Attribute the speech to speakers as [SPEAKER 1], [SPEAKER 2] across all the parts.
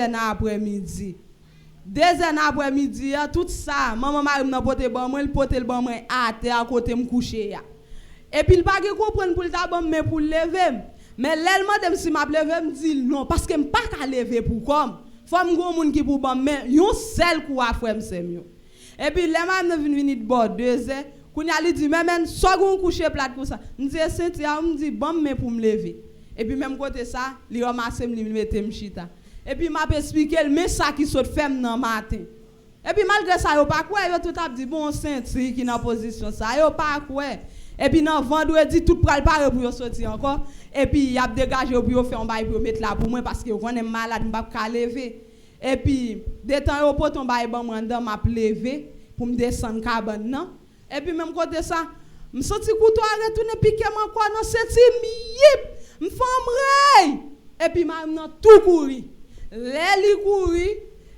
[SPEAKER 1] après-midi. 2h après-midi, tout ça, maman m'a nan pote bon moi, il pote le bon moi à terre à côté me coucher. Et puis il pas comprendre pour le tabon mais pour lever. Mais l'ellement dem si m'a lever me dit non parce que me pas ka lever pour comme. Faut me gon moun qui pour bon mais yon seul coup à frère c'est mieux. Et puis les m'a venir de bord 2h, kounya li dit même second coucher plate pour ça. Me dit Cynthia me dit bon mais pour me lever. Et puis même côté ça, li ramasse me mettre me chita. Et puis m'a expliqué mais ça qui saute femme dans matin. Et puis malgré ça yo pas quoi yo tout a dit bon Cynthia qui dans position ça yo pas quoi. Et puis dans vendredi tout pral paré pour sortir encore et puis y a dégagé pour yo faire un bail pour mettre là pour moi parce que on est malade m'pa ka lever. Et puis des temps yo poton bail bon moi dans m'a lever pour me descendre cabane non. Et puis même côté ça me senti couteau retourner piquer moi quoi dans cette yip me femme et puis m'a tout courir. Les courir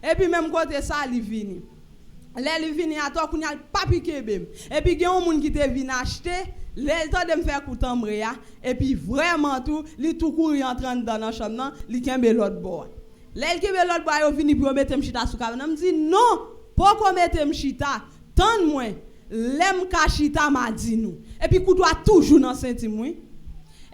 [SPEAKER 1] et puis même côté ça li vini. Les vini à toi kounya pas piquer bem. Et puis il y a un monde qui te vinn acheter, les temps de me faire coutambrer et puis vraiment tout, li tout courir entrant dans la chambre nan, li kembe l'autre bord. Les kembe l'autre bord yo vini pour mettre m'chita sou cabane. Me dit non, pas qu'on mette m'chita, tant moi, l'aime ka chita m'a dit nous. Et puis couteau toujours dans senti moi.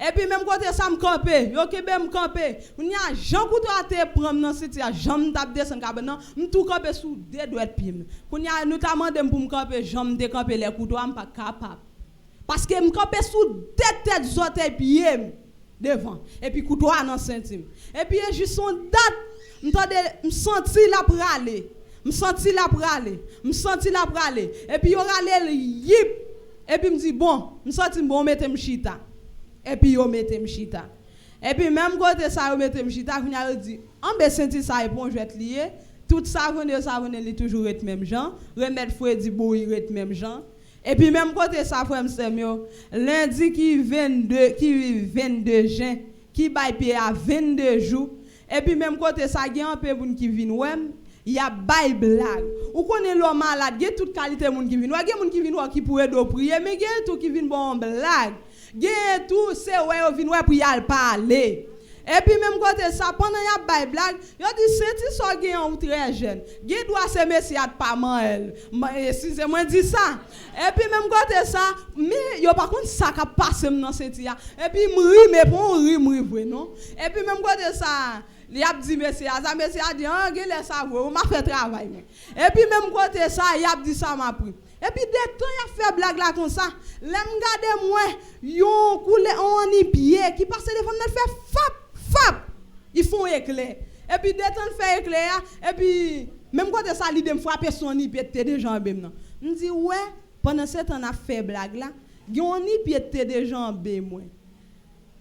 [SPEAKER 1] Et puis même côté ça me camper, yo kebe me camper. On y a Jean couteau à te prendre dans cité, Jean t'a descendre cabane, me tout camper sous deux doigts de pied. On y a notamment dem pour me camper, Jean me décamper les couteaux, am pas capable. Parce que me camper sous deux têtes zote pied devant. Et puis couteau dans centime. Et puis juste son date, me senti la praler. Me senti la praler. Me senti la praler. Et puis yo rale yip. Et puis me dit bon, me senti bon mettre m'chita. Et puis yo mette m'chita. Et puis même côté ça yo mette m'chita, qu'on a dit en be senti ça et bon je vais te lier, tout savonne li toujours être même gens, remettre Freddy Boy être même gens. Et puis même côté ça frère Samuel, lundi qui 22 juin, qui bail payer à 22 jours. Et puis même côté ça gen un peu moun qui vinn wem, y a bail blague. Ou connaît l'homme malade, gen toute qualité moun qui vinn. Ou gen moun qui vinn qui pourrait do prier, mais gen tout qui vinn bon blague. Gen tout c'est ouais yo vinn ouais pour y aller parler. Et puis même côté ça pendant y a bail blague, yo dit c'est so gen ou très jeune. Gen doit se messi à pas man elle. Si moi dit ça. Et puis même côté ça, mais yo par contre ça ka passe dans sentia. Et puis m'ri mais bon m'ri vrai non. Et puis même côté ça il a dit monsieur a dit ah gen laisse ça on m'a fait travail. Et puis même côté ça il a dit ça m'a pris. Et puis des temps il a fait blague là comme ça, l'aime garder moi yon coulé on y pied qui passe devant nous fait fap ils font éclair. Et puis des temps fait éclair et puis même côté ça il me frapper son ni pied des jambes non. On dit ouais pendant ce temps on a fait blague là, yon ni pied des jambes moi.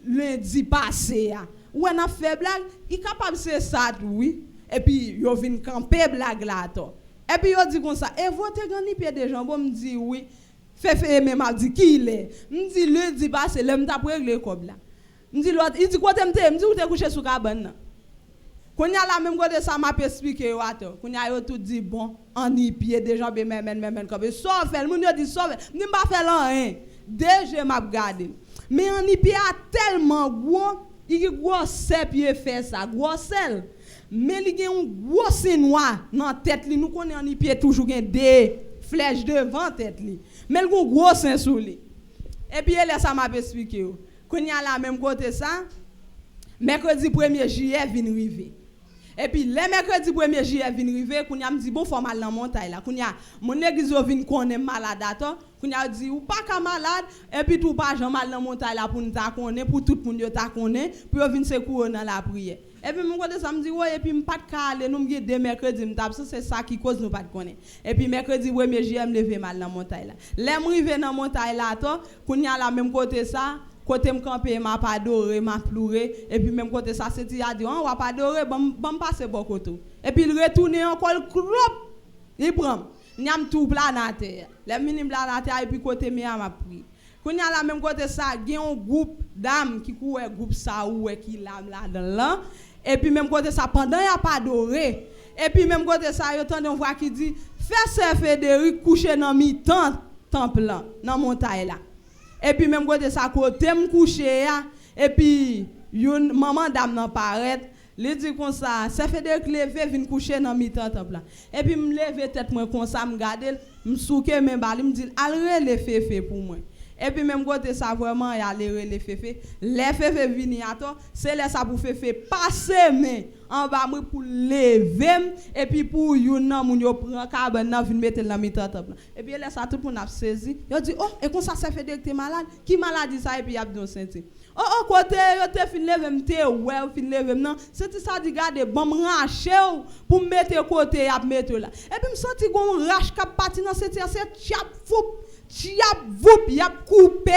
[SPEAKER 1] Lundi passé ouais on a fait blague, il capable c'est ça oui. Et puis yo vinn camper blague là toi. Et puis yo dit comme ça, et votre gani pied des jambes me dit oui. Fait même a dit qui il est. Me dit lundi passé l'aime t'a régler comme là. Me dit l'autre, il dit quoi t'aime me dit ou t'es couché sous cabane. Qu'on y a la même côté ça m'a expliqué yo ato. Qu'on y a yo tout dit bon, en y pied des jambes même comme ça fait, moun yo dit ça fait, ni pas faire rien. Déjà m'a regardé. Mais en y pied a tellement gros, il gros sel pied fait ça, gros sel. Mais il y a un gros noir dans tête li nous connaît en pied toujours des flèches devant tête li mais il y a un gros sein sous li et puis elle ça m'a expliqué qu'on y a la même côté ça mercredi 1er juillet vinn river et puis le mercredi 1er juillet vinn river qu'on y a me dit bon faut mal dans montagne là qu'on y a mon église vinn connaît malade attends qu'on y a dit ou pas ka malade et puis tout pas Jean mal dans montagne là pour nous ta connaît pour tout monde yo ta connaît pour venir secourir dans la prière. Et puis mon côté ça me dit ouais et puis me pas de caler nous me deux mercredi me tape c'est ça qui cause nous pas de connaître. Et puis mercredi 1er juillet me lever mal dans montagne là. L'aime river dans montagne là toi qu'on y a la même côté ça côté me camper m'a pas adoré m'a pleuré et puis même côté ça c'est dit a dit on va pas adorer bon passer bon côté. Et puis il retourner encore crop il prend n'yam tout plat dans terre. Les minim plat dans terre et puis côté mia m'a pris. Qu'on y a la même côté ça gen un groupe d'âmes qui courait groupe ça ou qui là dedans. Et puis même côté ça pendant y a pas adoré et puis même côté ça yo tande on voit qui dit fais Sœur Frédéric coucher dans mi-temps temple là dans montagne là et puis même côté ça côté me coucher et puis une maman dame nan paraît Il dit comme ça, ça fait de lever vinn coucher dans mi-temps temple là. Et puis me lever tête moi comme ça, me garder, me souker mes balles, me dit al relé féfé pour moi. Et puis même côté ça vraiment y a les féfé, les féfé vini à toi, c'est là ça pour féfé passer mais en bas moi pour lever et puis pour yon nan moun yo prend cabane nan vinn mettre dans mi-temps temple. Et puis là ça tout pour n'a saisi. Yo dit oh et comme ça fait de que malade, qui maladie ça et puis y a don senti. Oh côté yo te fin lever m'te ouais fin lever non, c'est ça dit garder bon racher pour mettre côté y a mettre là. Et puis me senti gon rache cap parti dans cette chap foup y a coupé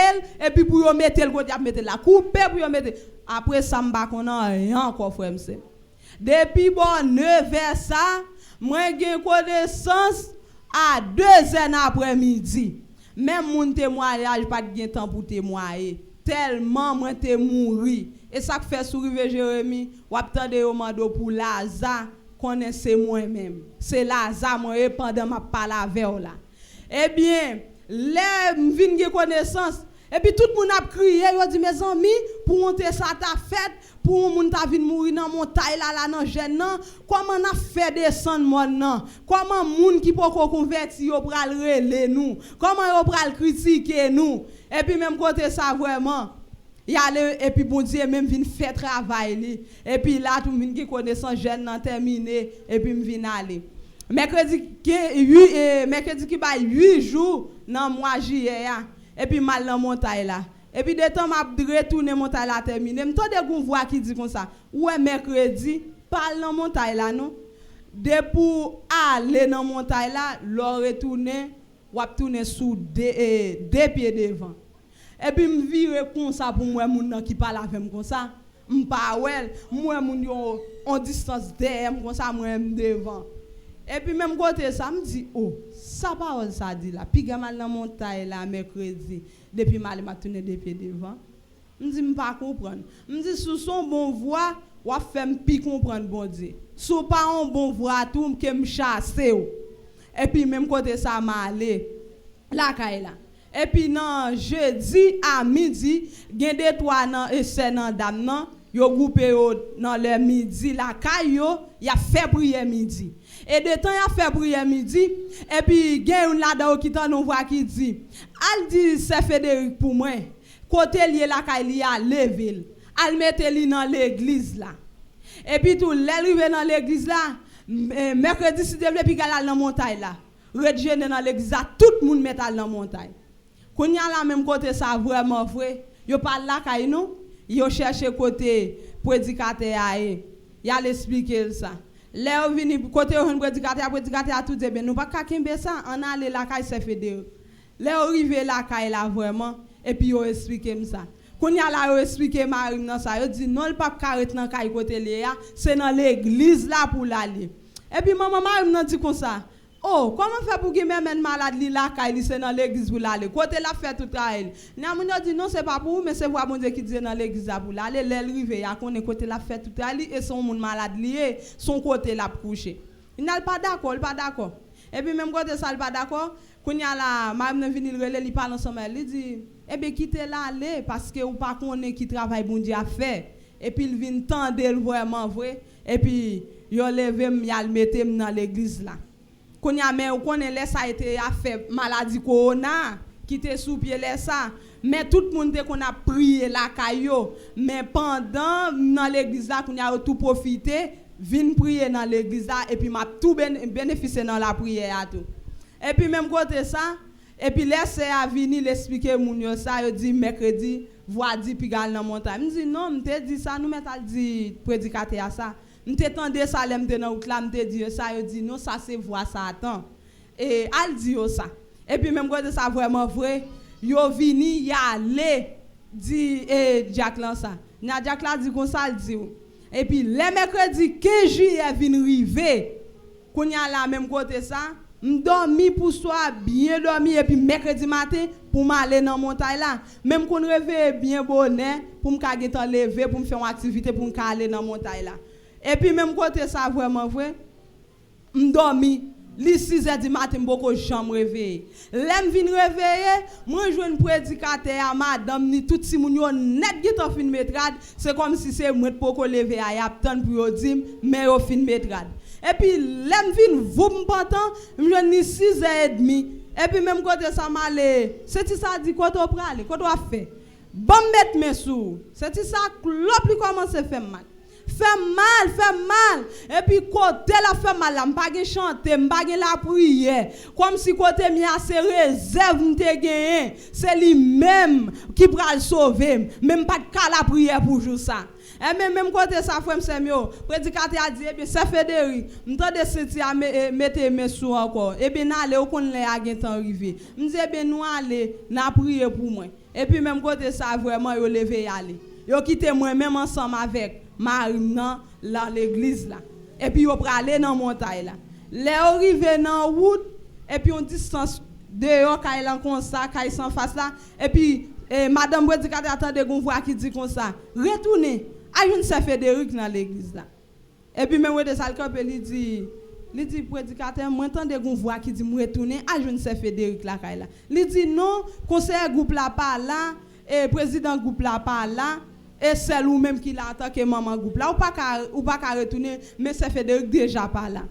[SPEAKER 1] et puis pour yo mettre le côté y a mettre là couper pour yo mettre après ça m'pa connait rien encore frère m'se. Depuis bon 9h ça, moi gen connaissance à 2h après-midi. Même mon témoignage pas de temps pour témoigner. Tellement moi te mouri. Et ça fait souriver Jérémie, ou attendre au mando pour Lazare, connaissez moi-même. C'est Lazare moi pendant m'a parler avec là. Eh bien, les vinn gen connaissance et puis tout le monde a crié, il dit mes amis, pour monter ça ta fête, pour moun ta vinn mourir dans montagne là dans jeune nan, comment on a fait descendre mon nan? Comment moun qui poko converti yo pral relé nous? Comment yo pral critiquer nous? Et puis même côté ça vraiment y aller et puis bon Dieu même vinn faire travail li. Et puis là tout moun qui connaissance jeune nan terminé et puis me vinn aller. Mercredi qui ba 8 jours dans mois juillet et puis mal dans montagne là. Et puis de temps m'a retourner montagne là terminé. M'tande gon voix qui dit comme ça. Ouais mercredi parle dans montagne là non. De pour aller dans montagne là, leur retourner ou tourner sous deux pieds devant. Et puis me virer comme ça pour moi moun qui parle avec moi comme ça. M'pa ouais, moi moun yo en distance derrière comme ça moi devant. Et puis même côté ça me dit oh ça parole ça dit là puis mal dans montagne là mercredi depuis mal m'a tourné des pieds devant me dit me pas comprendre me dit sous son bon voix ou fait me pi comprendre bon Dieu sous pas un bon voix tout que me chasser et puis même côté ça m'a aller là caille là et puis non jeudi à midi gen deux trois nan et c'est nan dame nan yo groupé dans le midi la caille yo y a fait prière midi. Et de temps il a fait prière midi et puis gen là-dedans qui t'en on voit qui dit al dit c'est Frédéric pour moi côté lié la caille a levé al mette li dans l'église là et puis tout l'arrivé dans l'église là mercredi si devait puis gal dans montagne là redjeune dans l'église là tout le monde met dans montagne qu'on y a la même côté ça vraiment vrai yo parle la caille nous yo chercher côté prédicateur aé y a l'expliquer ça. Là on vini côté on prédicateur a tout dit ben nous pas kakembe ça on aller la caille c'est fédéré. Là arrivé la caille là vraiment et puis on expliquer ça. Quand y a là on expliquer Marim dans ça, yo dit non le pas carré dans caille côté là, c'est dans l'église là pour l'aller. Et puis maman Marim nan dit comme ça. Oh, comment faire pour que même malade li la caille c'est dans l'église pour l'aller. Côté la fait tout travail. N'a moun dit non c'est pas pour vous mais c'est voir bon Dieu qui dit dans l'église pour l'aller l'arrivé ya connaît côté la fait tout travail et son moun malade lié son côté la coucher. Il n'a pas d'accord, pas d'accord. Et puis même côté ça pas d'accord, quand y a la Marim vini relé li parle ensemble, il dit eh bien quittez là aller parce que ou pas connaît qui travail bon Dieu a fait. Et puis il vient tendre vraiment vrai et puis yo levé m'yal mettre dans l'église là. Qu'on y a mais on connaît les ça a été fait maladie corona qui était sous pied les ça mais tout le monde qu'on a prié la caillou mais pendant dans l'église là qu'on a tout profité vinn prier dans l'église là et puis m'a tout bénéficier dans la prière tout et puis même côté ça et puis laisser à venir l'expliquer moun yo ça yo dit mercredi voix dit puis gal dans montagne me dit non me dit ça nous mettre dit prédicateur à ça m'te tendé ça l'aime dans route là m'te dit ça yo dit non ça c'est voix ça attend et al dit ça et puis même quand ça vraiment vrai yo vini y aller dit Jack là ça na Jack là dit comme ça dit et puis les mercredi 15 juillet vinn river qu'on y a là même côté ça m'dormi pour soi bien dormi et puis mercredi matin pour m'aller dans montagne là même qu'on réveille bien bonnet pour m'ka getan lever pour me faire une activité pour m'aller dans montagne là et puis même côté ça vraiment vrai m'dormi Li 6h du matin, beaucoup chambre réveillé. L'aime vin réveillé, moi joue un prédicateur à madame ni tout si moun yo net qui t'en fin métrade, c'est comme si c'est moi pour lever à y attendre pour dire mais au fin métrade. Et puis l'aime vin vous m'pantan, je ni 6h30 et puis même côté ça m'aller, c'est ça dit quoi tu prale, quoi tu a fait. Bon mettre mes sous. C'est ça clope lui commence à faire mal. Fait mal. Et puis côté la fait mal, on pas chanter, on pas la prière. Comme si côté mi a ses réserves m'te gagné, c'est lui même qui pral sauver, même pas de la prière pour jour ça. Et même côté ça frère c'est mieux. Prédicateur a dit bien c'est Fédéric, m'tande senti à mettre mes sous encore. Et bien aller au kon les a gen temps arrivé. M'dit bien nous aller na prier pour moi. Et puis même côté ça vraiment yo levé aller. Yo quitté moi même ensemble avec Marie dans l'église là. Et puis yo pralé dans montagne là. Les arrivé dans route et puis on distance dehors kay lan comme ça, kay sans face là et puis madame prédicateur attendait qu'on voit qui dit comme ça. Retournez à une Saint Fédéric dans l'église là. Et puis même de ça il dit prédicateur moi entendez qu'on voit qui dit me retourner à une Saint Fédéric là kay là. Il dit non, conseiller groupe là pas là et président groupe là pas là. Et c'est lui même qui l'attend que maman groupe là ou pas qu'à retourner mais c'est Fédéric déjà pas là.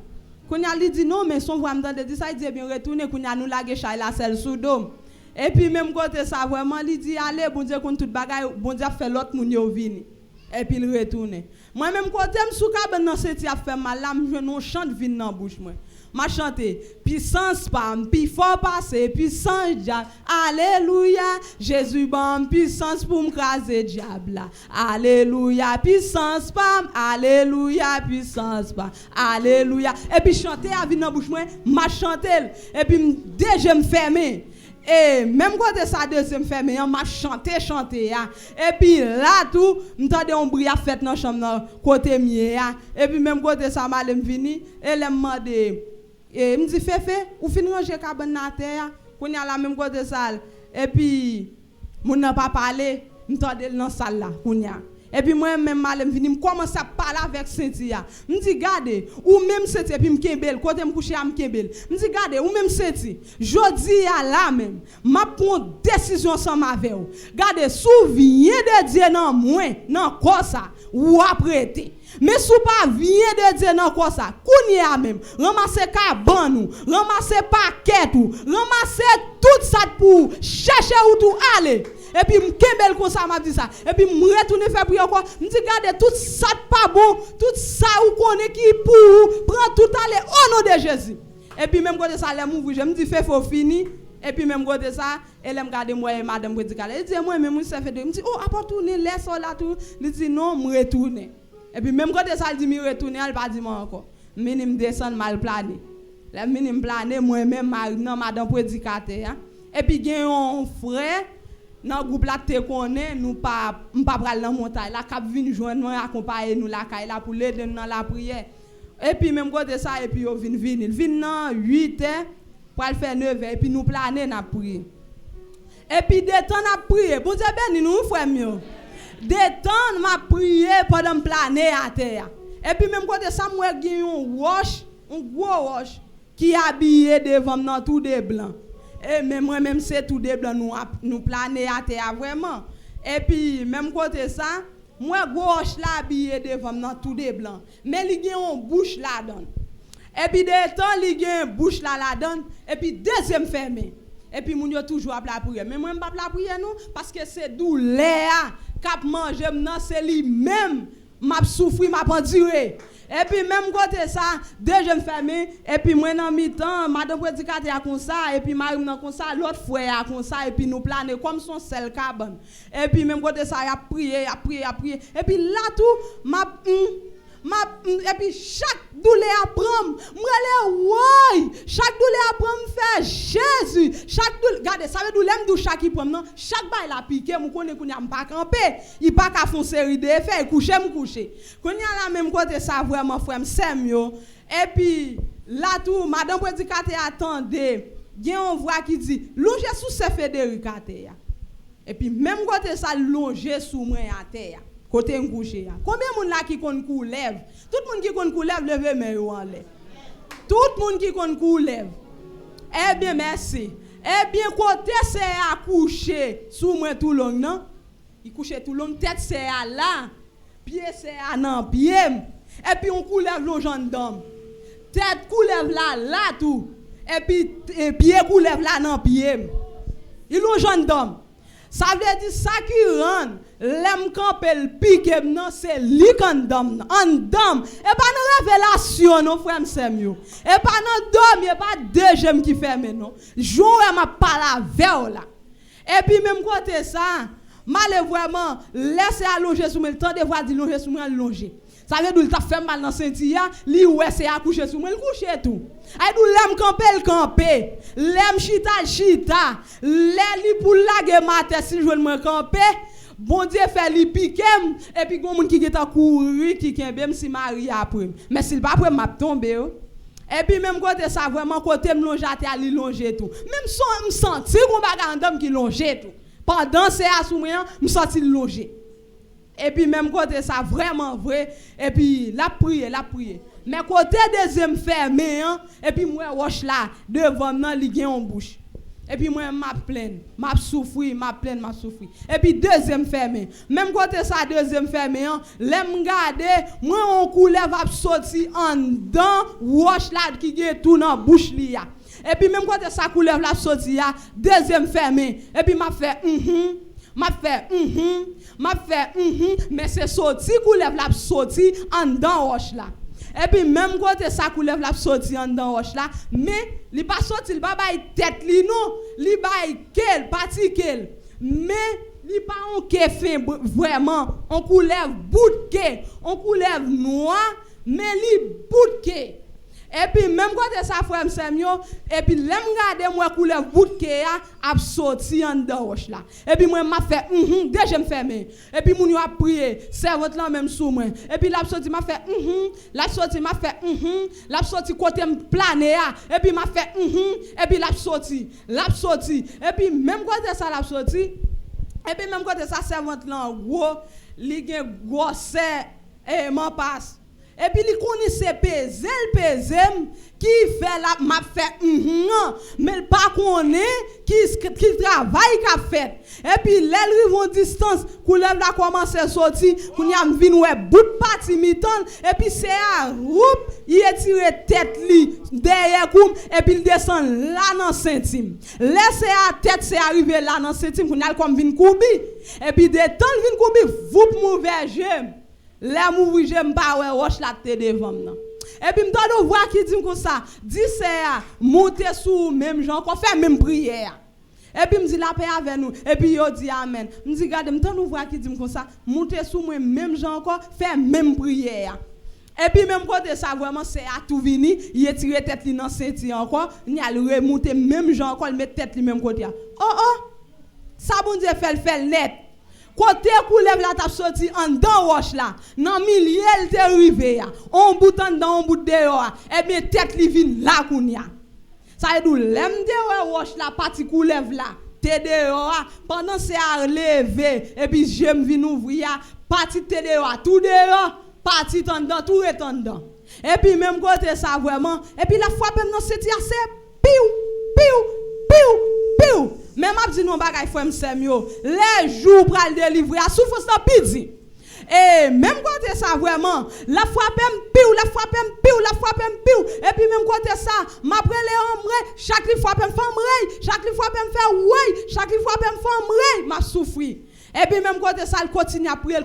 [SPEAKER 1] Quand il dit non mais son voix me dit ça il dit bien retourner quand nous laguer chay la celle sous dôme. Et puis même côté ça vraiment il dit allez bon Dieu qu'on tout bagaille bon Dieu fait l'autre moun yo vini. Et puis il retourne. Moi même côté me sous cabane dans cette a fait mal là me non chante vin dans bouche moi. M'a chanté puissance pam puis fort passer puissance diable alléluia Jésus bon puissance pour me craser diable là alléluia puissance pam alléluia puissance pam alléluia et puis chanter a vin dans bouche moi m'a chanté et puis déjà me fermer. Et même côté ça deuxième fermé, m'a chanté et puis là tout m'tendé on bruit a fait dans chambre côté mieux et puis même côté ça m'a vini et les mandé et me dit Féfé ou fin ranger cabane na terre qu'on y a la même côté salle et puis mon n'a pas parlé m'tendé dans salle là qu'on y a. Et puis moi même malem vini me commence à parler avec Cynthia. Me dit garde ou même Cynthia puis me kembel côté me coucher am kembel. Me dit garde ou même Cynthia. Jodi à là même m'a prend décision ensemble avec vous. Garde souviens de Dieu non moins non quoi ça ou apprêter. Mais sou pas vient de Dieu non quoi ça. Kounya même ramasser caban nous, ramasser paquet ou, ramasser tout ça pour chercher où tout aller. Et puis m'kembel comme ça m'a dit ça et puis me retourner faire prier encore me dit garde tout ça pas bon tout ça ou connaît qui pour prend tout aller au nom de Jésus et puis même côté ça les m'ouvrir je me dit fait faut fini et puis même côté ça elle me garder moi et madame prédicale elle dit moi même ça fait me dit oh apporte tourner laisse là tout il dit non me retourner et puis même côté ça il dit me retourner elle pas dit moi encore minime descendre mal plané la minime plané moi même madame prédicateur et puis gagne un frère dans groupe là te connaît nous pas pral dans montagne là cap vinn joindre nous accompagner nous la caille là pour l'aider dans la prière et puis même côté ça et puis yo vinn dans 8h pour faire 9h et puis nous planer n'a prier et puis des temps n'a prier bon Dieu béni nous frère mieux des temps m'a prier pendant planer à terre et puis même côté ça moi gagne un gros roche qui habillé devant dans tout de blanc. Et même moi même c'est tout des blancs nous planer à terre vraiment et puis même côté ça moi gauche là habillé devant dans tout des blancs mais il y a une bouche là dedans et puis des temps il y a une bouche là dedans et puis deuxième fermé et puis moun yo toujours à la prière mais moi pas la prière non parce que c'est douleur cap manger maintenant c'est lui même m'a souffrir m'a enduré. Et puis même côté ça, deuxième fermé et puis moi dans mi-temps, madame prédicateur a comme ça et puis Marie dans comme ça, l'autre frère a comme ça et puis nous planer comme son seul cabane. Et puis même côté ça, il a prié et puis là tout et puis chaque douleur apprend chaque douleur apprend faire Jésus chaque douleur regardez ça veut douleur me chaque qui prend non chaque bail la piqué me connaît qu'on a pas camper il pas qu'à faire série d'effets coucher qu'on y a la même côté ça vraiment frère c'est mieux et puis là tout madame prédicateur attendait il y a une voix qui dit longer sous ce Fédéric à terre et puis même côté ça longer sous moi à terre côté couché combien monde là qui connaît coulève tout monde qui connaît coulève lever mais en l'air Tout le monde qui compte coulève. Eh bien, merci. Eh bien, côté c'est à coucher sous moi tout long, non? Il couche tout long, tête c'est à là, pied c'est à non pied. Et puis on coulève le gendarme. Tête coulève là tout. Et puis pied coulève là non pied. Il est gendarme. Ça veut dire ça qui rend l'aime camper le pique non c'est li condamne en dame et pas dans révélation non frère Samuel et pas dans dom et pas deuxième qui fait non jour m'a parlé avec là et puis même côté ça mal vraiment laisser allonger sous le temps de voir dire longer sous moi longer ça veut dire il t'a fait mal dans sentia li ouais c'est accoucher sous moi il coucher tout ay dou l'aime camper l'aime chita li pour laguer matin si je me camper. Bon Dieu fait li piquem et puis gon moun qui geta courir qui kembem si Marie après mais s'il pas après m'a tomber et puis même côté ça vraiment côté me longer à li longer tout même son me senti gon bagay dame qui longer tout pendant c'est à sou me senti longer et puis même côté ça vraiment vrai et puis la prier mais côté deuxième fermé et puis moi roche là devant nan li gen en bouche. Et puis moi m'a pleine, m'a souffrir. Et puis deuxième fermé. Même côté ça deuxième fermé, l'aime garder, moi on couleur va sortir en dedans, wash là qui est tout dans bouche li ya. Et puis même côté ça couleur la sortir ya, deuxième fermé. Et puis m'a fait mais c'est sorti couleur la sortir en dedans wash là. Et puis même côté ça coulève la sorti en dedans roche là mais li pas sorti il pas bail tête li non li bail quel parti quel mais li pas on fin vraiment on coulève bout de on coulève noir mais li bout de et puis même côté ça frère Samuel et puis l'aime garder moi couleur bout de a sorti en dedans roche là et puis moi m'a fait déjà me fermer et puis moun yo a prié servante là même sous moi et puis la sorti m'a fait la sorti m'a fait la sorti côté plané et puis m'a fait et puis la sorti et puis même côté ça la sorti et puis même côté ça servante là en gros li gen grosse et m'en passe. Et puis, il connaissait peser qui fait la m'a fait mais il pas connaît qui travaille qu'a fait. Et puis, l'elle vont distance, couleur la commence à sortir, qu'on y a vinn ouais bout de partie mi-temps et puis c'est à roup, il tire tête li derrière comme et puis il descend là dans centime. Laissez à tête c'est arrivé là dans centime qu'on a comme vinn koubi. Et puis de temps vinn koubi, vous mauvais j'aime. Les mouvri j'aime pas ouais roche la tête devant moi. Et puis m'tande voir qui dit comme ça, dit c'est monter sous même gens qu'on fait même prière. Et puis me dit la paix avec nous et puis yo dit amen. Me dit regarde m'tande voir qui dit comme ça, monter sous moi même gens encore faire même prière. Et puis même côté ça vraiment c'est à tout vini, il tire tête li dans ceinture encore, il a remonter même gens encore mettre tête li même côté. Oh ça bon Dieu fait net. Côté coulève la t'a sorti en dedans roche là dans milieu elle t'est arrivé on bout en dedans on bout dehors et bien tête li vinn là kounya ça veut dire l'aime de roche là parti coulève là t'es dehors pendant c'est à lever et puis j'aime vinn ouvrir parti t'es dehors tout dehors parti en dedans tout est en dedans et puis même côté ça vraiment et puis la frappe dans cette c'est piou même m'a dit non bagay frère Samuel les jours pral délivrer à souffrance dans pidi et même côté ça vraiment la frappe piou et puis même côté ça m'a prend les hommes chaque fois frappe femme chaque fois me faire ouais chaque fois me femme m'a souffrir. Et puis même côté ça il continue à prier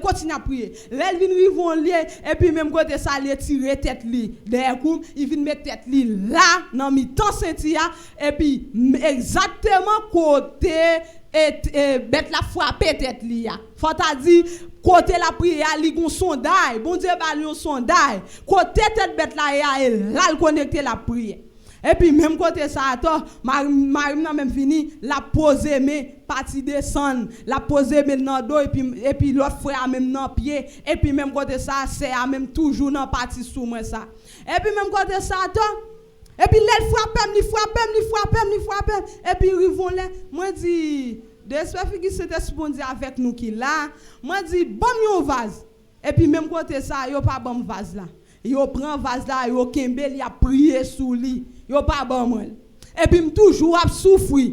[SPEAKER 1] elle vient rivon lié et puis même côté ça il tire tête li derrière coup il vient mettre tête li là dans mi temps sentia et puis exactement côté et bête la frapper tête li faut ta dit côté la prière li gon sondage bon Dieu ba li un sondage côté tête bête là et là il connecter la prière. Et puis même côté ça attends Marie n'a même fini la poser mais parti descendre la poser mais dans dos et puis l'autre frère même dans pied et puis même côté ça c'est même toujours dans partie sous moi ça et puis même côté ça attends et puis elle frappe et puis rivon là moi dit j'espère que c'est responsable avec nous qui là moi dit bon yo vase et puis même côté ça yo pas bon vase là yo prend vase là, yo kembe li a prier sous lui. Yo pas bon moi. Et puis toujours a souffrir.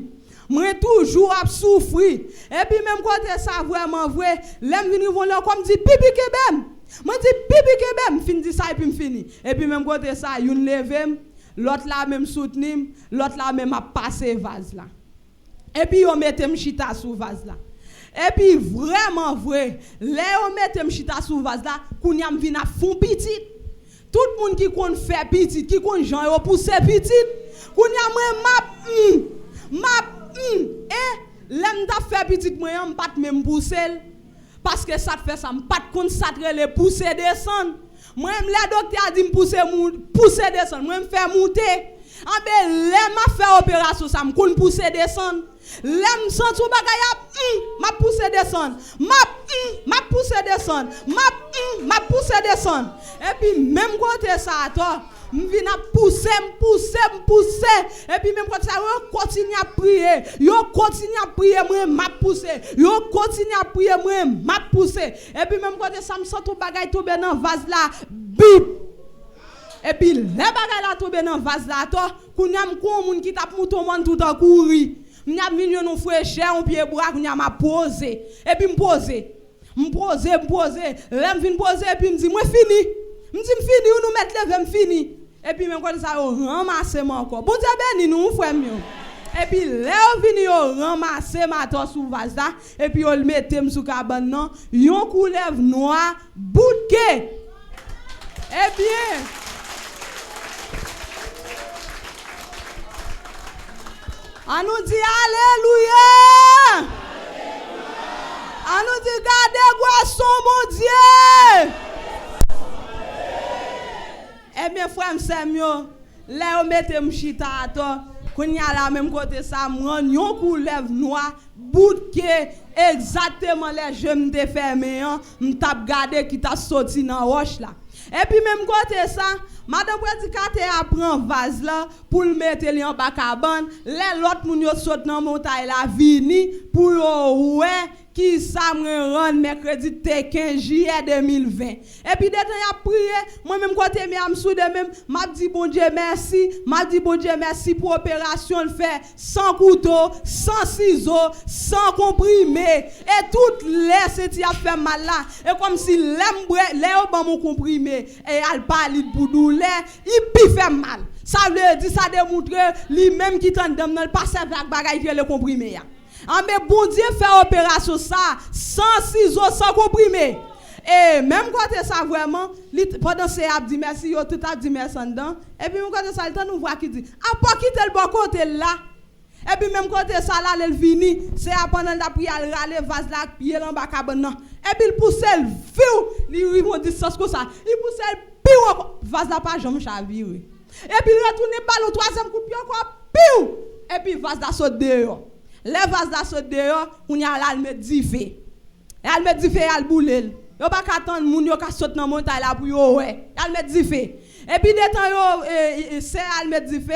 [SPEAKER 1] Moi toujours a souffrir. Et puis même côté ça vraiment vrai, l'aime venir vont là comme dit pipi kebem. Moi dit pipi kebem, fin dit ça et puis me fini. Et puis même côté ça, une lever, l'autre là même soutenir, l'autre là même a passer vase là. Et puis on mette m'chita sous vase là. Et puis vraiment vrai, là on mette m'chita sous vase là, kounya m'vinn a fond petit. Tout le monde qui compte faire petit, qui compte gens yo pousser petit, kounya moi et l'aime ta faire petit moi on pas même pousser parce que ça te fait ça pas de compte ça les pousser descendre. Moi même la docteur a dit me pousser descendre, moi me faire monter. Ah ben l'aime a fait opération ça me compte pousser descendre. L'aime sent tout bagay m'a pousser descendre. M'a pousser descendre. M'a pousser descendre. Et puis même côté ça toi m'vinn a pousser. Et puis même quand ça yo continue à prier, moi m'a pousser. Yo continue à prier, moi m'a pousser. Et puis même quand ça me sent tout bagay tomber dans vase là, bip. Et puis les bagay là tomber dans vase là, toi, kounya m'kon moun qui tape mouton monde tout en courir. M'na vinn non frère on pied bras kounya m'a poser. Et puis m'poser. Là m'vinn poser et puis m'di moi fini. M'di m'fini ou nous mettre lever m'fini. Et puis même quand ça ramasser encore. Bon Dieu béni nous frère mieux. Et puis là vini yo ramasser ma to sous vase là et puis on le mettait sous cabane non, yon coulève noir boutke. Eh bien on nous dit alléluia. On nous dit gardez poisson mon Dieu. Eh bien, frère, c'est mieux. Là, on mette m'chita à toi. Quand y a la même côté, ça m'rend yon coulève noir, bout que exactement les jeunes de fermé, m'tap gardé qui t'a sorti dans roche là. Et puis même côté ça, madame prédicateur prend vase là pour le mettre en bas cabane, les l'autre moun yo saute dans montagne la vini pour ouais qui ça me rend mercredi 15 juillet 2020. Et puis dès que y a prié, moi même côté me sous de même, m'a dit bon Dieu merci pour opération le fait sans couteau, sans ciseaux, sans comprimé et toutes les c'est a fait mal là et comme si les ban mon comprimé et al parler pour douleur, il pi fait mal. Ça veut dire ça démontre lui même qui tente dans le passer avec bagaille qui le comprimé. Ah mais bon Dieu fait opération ça sans ciseaux, sans comprimé. Et même quand ça vraiment pendant c'est a dit merci yo tout a dit merci dedans et puis même quand ça le temps nous voir qui dit a pas quitter le bon côté là. Et puis même côté ça là elle vini c'est pendant la prière râler vase là pied en bas cabane et puis il pousse le viu il vont distance comme ça il pousse le piou vase là pas jamais chaviré et puis il retourne ballon troisième coup de pied encore piou et puis vase là saute dehors. Les vases là saute dehors, on y a là mettre du feu. Elle met du feu elle boule. Yo pas attendre moun yo ka saute dans montagne là pour yo ouais. Elle met du feu. Et puis des temps yo c'est elle met du feu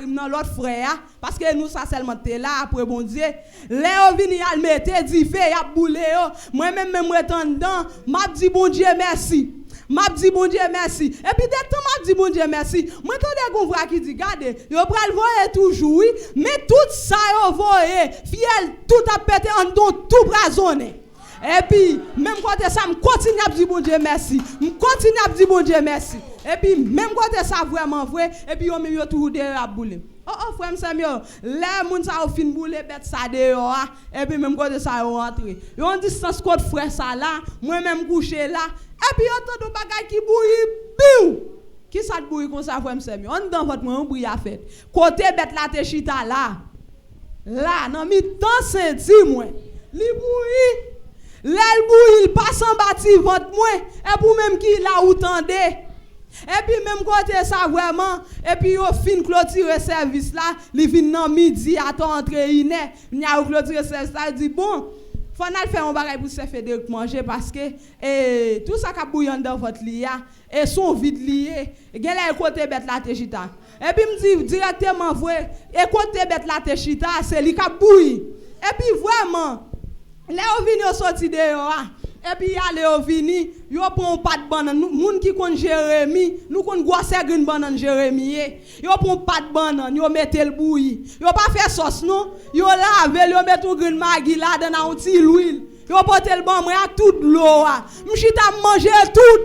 [SPEAKER 1] dans l'autre frère parce que nous ça seulement t'es là après bon Dieu. Les vini elle mettait du feu, y a boule yo. Moi même moi temps dedans, m'a dit bon Dieu merci. M'a dit bon Dieu merci. Et puis dès que m'a dit bon Dieu merci, moi t'entends gon voix qui dit regardez, yo pral voyer toujours oui, mais tout ça yo voyer, fiel tout a pété en don tout brasonné. Et puis même côté ça me continue à dire bon Dieu merci. Me continue à dire bon Dieu merci. Et puis même côté ça vraiment vrai et puis yo même yo toujours derrière à boule. Oh frère Samuel, les moun ça fin boule bête ça dehors et puis même côté ça yo rentré. Yo en distance côté frère ça là, moi même couché là. Et puis on entend bagay qui bouille, biou. Qui ça bouille comme ça frère Samuel? On dans votre moi on bouille à fait. Côté bête là te chita là. Là non mi temps senti moi. Li bouille. L'elle bouille, il passe en bâti votre moi et pour même qui là ou tendez. Et puis même côté ça vraiment et puis au fin clôturer service là, li fin nan midi à ton entrée iné, n'y a clôturer service là dit bon, faut aller faire un bagage pour se faire de manger parce que tout ça qui bouillant dans votre lit et son vide lié, gen là côté bête là te chita. Et puis me dit directement vrai, et côté bête là te chita, c'est li qui bouille. Et puis vraiment là on vient sorti dehors Et puis aller au vini, yo prend pas de banane, moun qui connaît Jérémie, nous connaît grosse green banane Jérémie. Yo prend pas de banane, yo mette le bouilli. Yo pas fait sauce non, yo lave, yo mette un green maggi là dans un petit l'huile. Yo porte le bon moi toute l'eau. M'chita manger tout.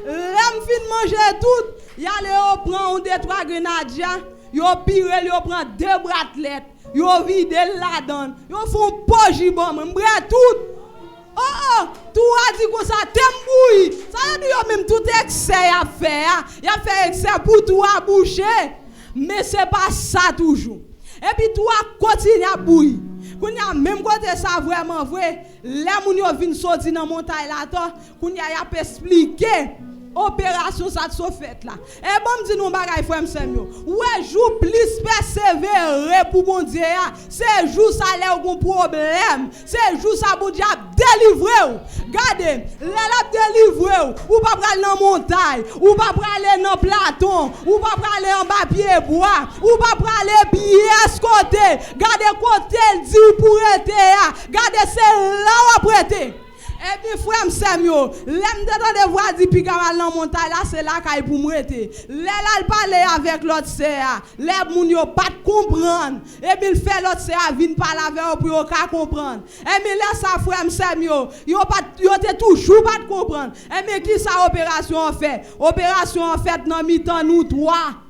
[SPEAKER 1] L'aime fin manger tout. Y aller yo prend un deux trois grenadiers, yo pire, yo prend deux bratelettes, yo vide là-dedans. Yo font poji bon, m'bré tout. Oh, tout a dit que ça t'embouille. Ça veut dire même tout excès à faire. Il a fait excès pour tout à boucher. Mais c'est pas ça toujours. Et puis tout a continué à bouillir. Quand y a même côté ça vraiment vrai, les gens viennent sortir dans montagne là, quand y a expliqué opération ça se fait là. Et bon me dit nous bagay frère Samuel. Ouais, jour plus persévérer pour bon Dieu, c'est jour ça l'a un problème. C'est jour ça bon Dieu a délivré. Regardez, l'a délivré ou pas aller dans montagne, ou pas aller dans platon, ou pas aller en bas pied bois, ou pas aller pied côté. Regardez côté dit pour être. Regardez c'est là où prêter. Et puis frère Samuel, l'aime de voir dit puis dans la montagne là c'est là qu'il pour m'arrêter. Là parler avec l'autre CA, les moun yo pas comprendre. Et puis il fait l'autre CA vinn parler avec pour yo ka comprendre. Et mais là ça frère Samuel, yo te toujours pas comprendre. Et mais qui ça opération en fait? Opération en fait dans mi-temps nous trois.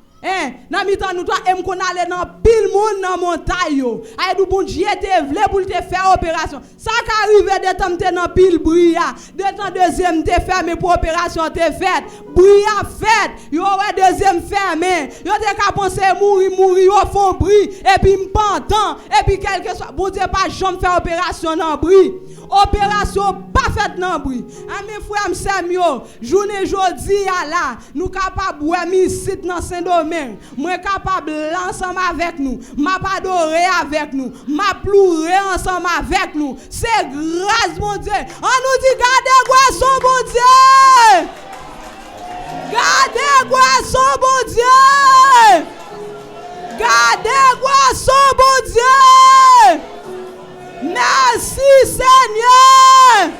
[SPEAKER 1] Dans mi-temps nous toi aime qu'on aller dans pile monde dans montagne yo. Ay du bon Dieu te vle pour te faire opération. Ça qui arrive de temps te dans pile bria, de temps deuxième te fermé pour opération te fait. Bria fait, yo ouais deuxième fermé. Yo te ka penser mourir yo font bris et puis m'pentant et puis quelque soit bon Dieu pas jamais faire opération dans bris. Opération pas faite dans bris. Mes frères Samuel, journée jodi là, nous capable ouais misit dans Saint-Domingue. Moi capable ensemble avec nous, m'a pas adorer avec nous, m'a pleurer ensemble avec nous. C'est grâce mon Dieu. On nous dit gardez grâce mon Dieu. Gardez grâce mon Dieu. Gardez grâce mon Dieu. Merci Seigneur.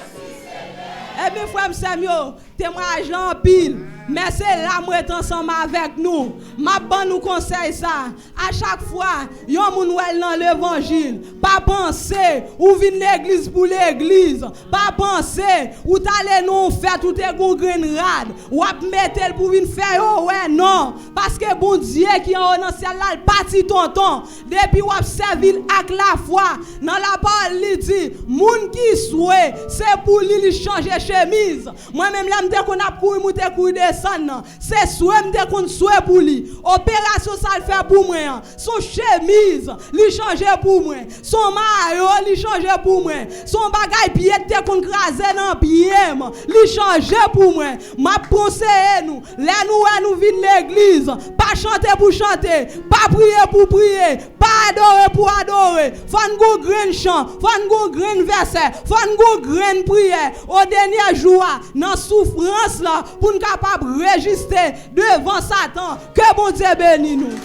[SPEAKER 1] Et bien frère Samuel, témoignage en pile. Mais c'est là moi être ensemble avec nous. Ma bonne nous conseille ça. À chaque fois, yon moun wel dans l'évangile, pas penser ou vinn l'église pour l'église, pas penser ou t'aller non faire tout est gon grenade, ou ap mettre pour vinn faire ouais non, parce que bon Dieu qui en dans ciel là, parti tonton, depuis ou ap servir avec la foi, dans la parole il dit, moun qui souhait, c'est pour lui changer chemise. Moi même là m'te qu'on a pour monter courir descendre, c'est souhait m'te qu'on souhait pour lui. Opération ça le fait pour moi. Son chemise, li changer pour moi. Son maillot, li changer pour moi. Son bagay pied te kon krasé dans pied, li changer pour moi. M'a conseillé nous, là nous vinn l'église, pas chanter pour chanter, pas prier pour prier, pas adorer pour adorer. Faut go grain chant, faut go grain verset, faut go grain prière. Au dernier jour, dans souffrance là, pour nous capable résister devant Satan. Que bon Dieu bénisse nous.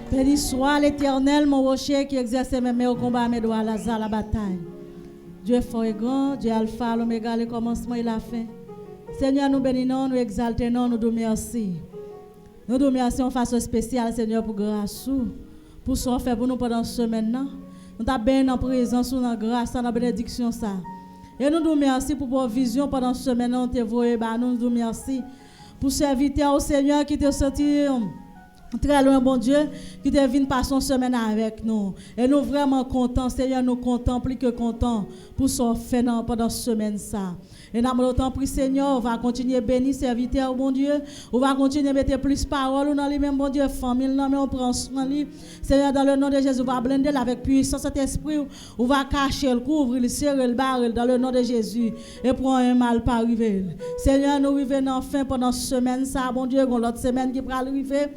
[SPEAKER 2] Béni soit l'Éternel, mon rocher qui exerce mes mains au combat, mes doigts à la bataille. Dieu est fort et grand, Dieu est alpha, l'oméga, le commencement et la fin. Seigneur, nous bénissons, nous exaltons, nous nous remercions. Nous nous remercions en façon spéciale, Seigneur, pour grâce, pour ce qu'on fait pour nous pendant ce semaine. Nous t'avons béni en présence, dans grâce, dans la bénédiction. Et nous nous remercions pour votre vision pendant ce semaine. Nous nous remercions pour serviteur au Seigneur qui te senti très loin, bon Dieu, qui te venu passer une semaine avec nous. Et nous vraiment contents, Seigneur, nous contents, plus que contents pour ce fait pendant cette semaine. Et nous avons temps pris, Seigneur, on va continuer à bénir serviteur, bon Dieu. On va continuer à mettre plus de paroles dans les mêmes, bon Dieu, famille, mais on prend soin de lui. Seigneur, dans le nom de Jésus, on va blender avec puissance cet esprit. On va cacher, le couvrir, le serrer, le barrer dans le nom de Jésus. Et pour un mal pas arriver. Seigneur, nous arrivons enfin pendant cette semaine, ça, bon Dieu, l'autre semaine qui va arriver.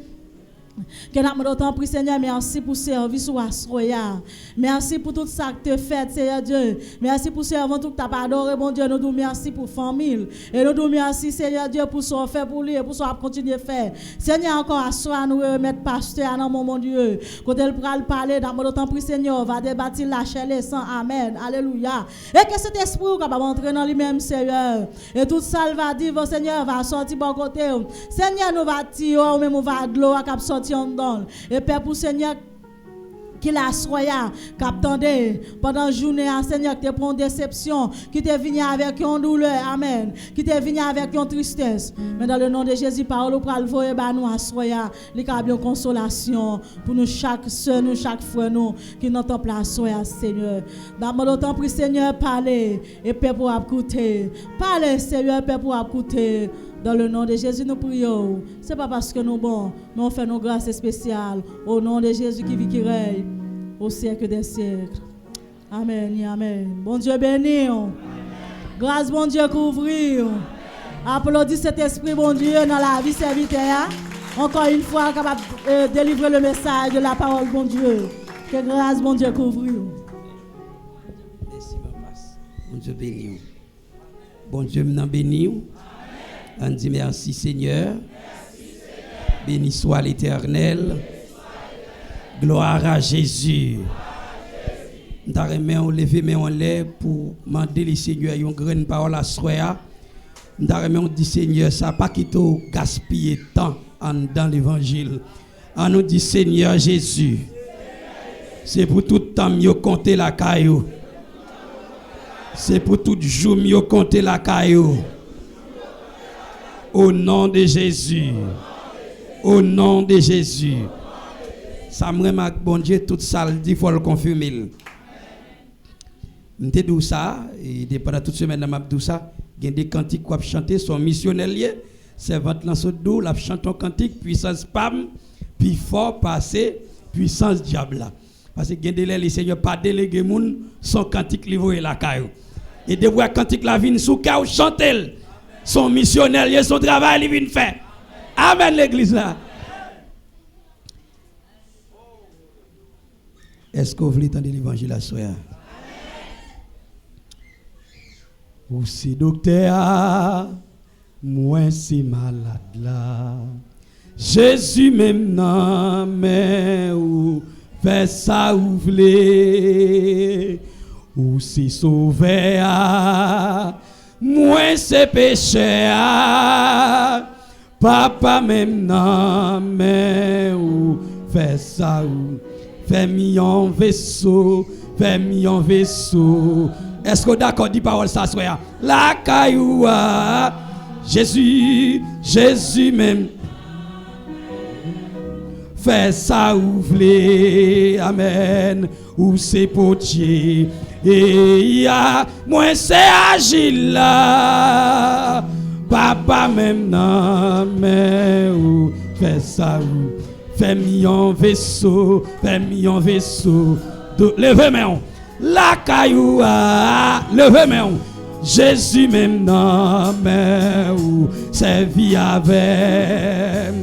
[SPEAKER 2] Que nous avons pris, Seigneur, merci pour service ou assoya. Merci pour tout ça que tu fais, Seigneur Dieu. Merci pour servir tout que tu as adoré, mon Dieu. Nous nous merci pour famille. Et nous nous merci, Seigneur Dieu, pour ce qu'on fait pour lui et pour ce qu'on continue à faire. Seigneur, encore assoya, nous remettre pasteur dans mon Dieu. Quand elle pourra parler, nous avons pris, Seigneur, va débattre la chair et sang. Amen. Alléluia. Et que cet esprit va entrer dans lui-même, Seigneur. Et tout ça, il va dire, Seigneur, va sortir bon côté. Seigneur, nous va tirer, ou même on va de l'eau à sortir. Et Père pour Seigneur qui l'a soya, qu'attendait pendant la journée, Seigneur, qui te prend déception, qui te venu avec une douleur, amen, qui te venu avec une tristesse. Mais dans le nom de Jésus, parole pour le voyer, nous à soya, les câbles consolation pour nous chaque soeur, nous chaque frère, nous qui n'entend pas soya, Seigneur. Dans mon temps, prie Seigneur, parler et Père pour écouter, parler Seigneur, Père pour écouter. Dans le nom de Jésus, nous prions. Ce n'est pas parce que nous bons, nous faisons nos grâces spéciales. Au nom de Jésus qui vit, qui règne, au siècle des siècles. Amen et amen. Bon Dieu béni. Grâce, bon Dieu couvrir. Applaudis cet esprit, bon Dieu, dans la vie serviteur. Encore une fois, capable de délivrer le message de la parole, bon Dieu. Que grâce, bon Dieu couvrir.
[SPEAKER 3] Merci, papa. Bon Dieu béni. Bon Dieu m'en béni. On dit merci Seigneur. Béni soit l'Éternel. Gloire à Jésus. Nous avons levé mais on lève pour demander le Seigneur une grande parole à soi. Nous avons dit Seigneur, ça pas qu'il faut gaspiller temps dans l'évangile. On nous dit Seigneur Jésus. C'est pour tout temps mieux compter la caillou. C'est pour tout jour mieux compter la caillou. Au nom de Jésus. Au nom de Jésus. Ça me remarque, bon Dieu, tout ça, il faut le confirmer. Je te dis ça, et pendant toute semaine, je dis ça, il y a des cantiques qu'on chanter, sont missionnaires, c'est votre lance d'eau, la chante un cantique, puissance pam, puis fort passer, puissance diable. Parce que les Seigneur pas délégué moun, son cantique livré la caillou. Et de voir cantique la vie sous caillou chanter. Son missionnaire, son travail, il vient faire. Amen, l'église là. Est-ce que vous voulez entendre l'évangile à soi? Ou c'est docteur, moi c'est malade là. Jésus même non, mais ou fait ça ou voulez. Ou c'est sauvé. Moi c'est péché, papa même non, mais ou fais ça ou fais mis en vaisseau, fais mis en vaisseau. Est-ce que d'accord dit parole ça soit la cailloua, Jésus, Jésus même fais ça ou v'lé, amen, ou c'est potier. Et ya, moi c'est agile là, papa même non, mais ou fais ça ou fais mis en vaisseau, fais mis en vaisseau. Levez main, la cailloua, levez main. Jésus même non, mais ou c'est vie avec,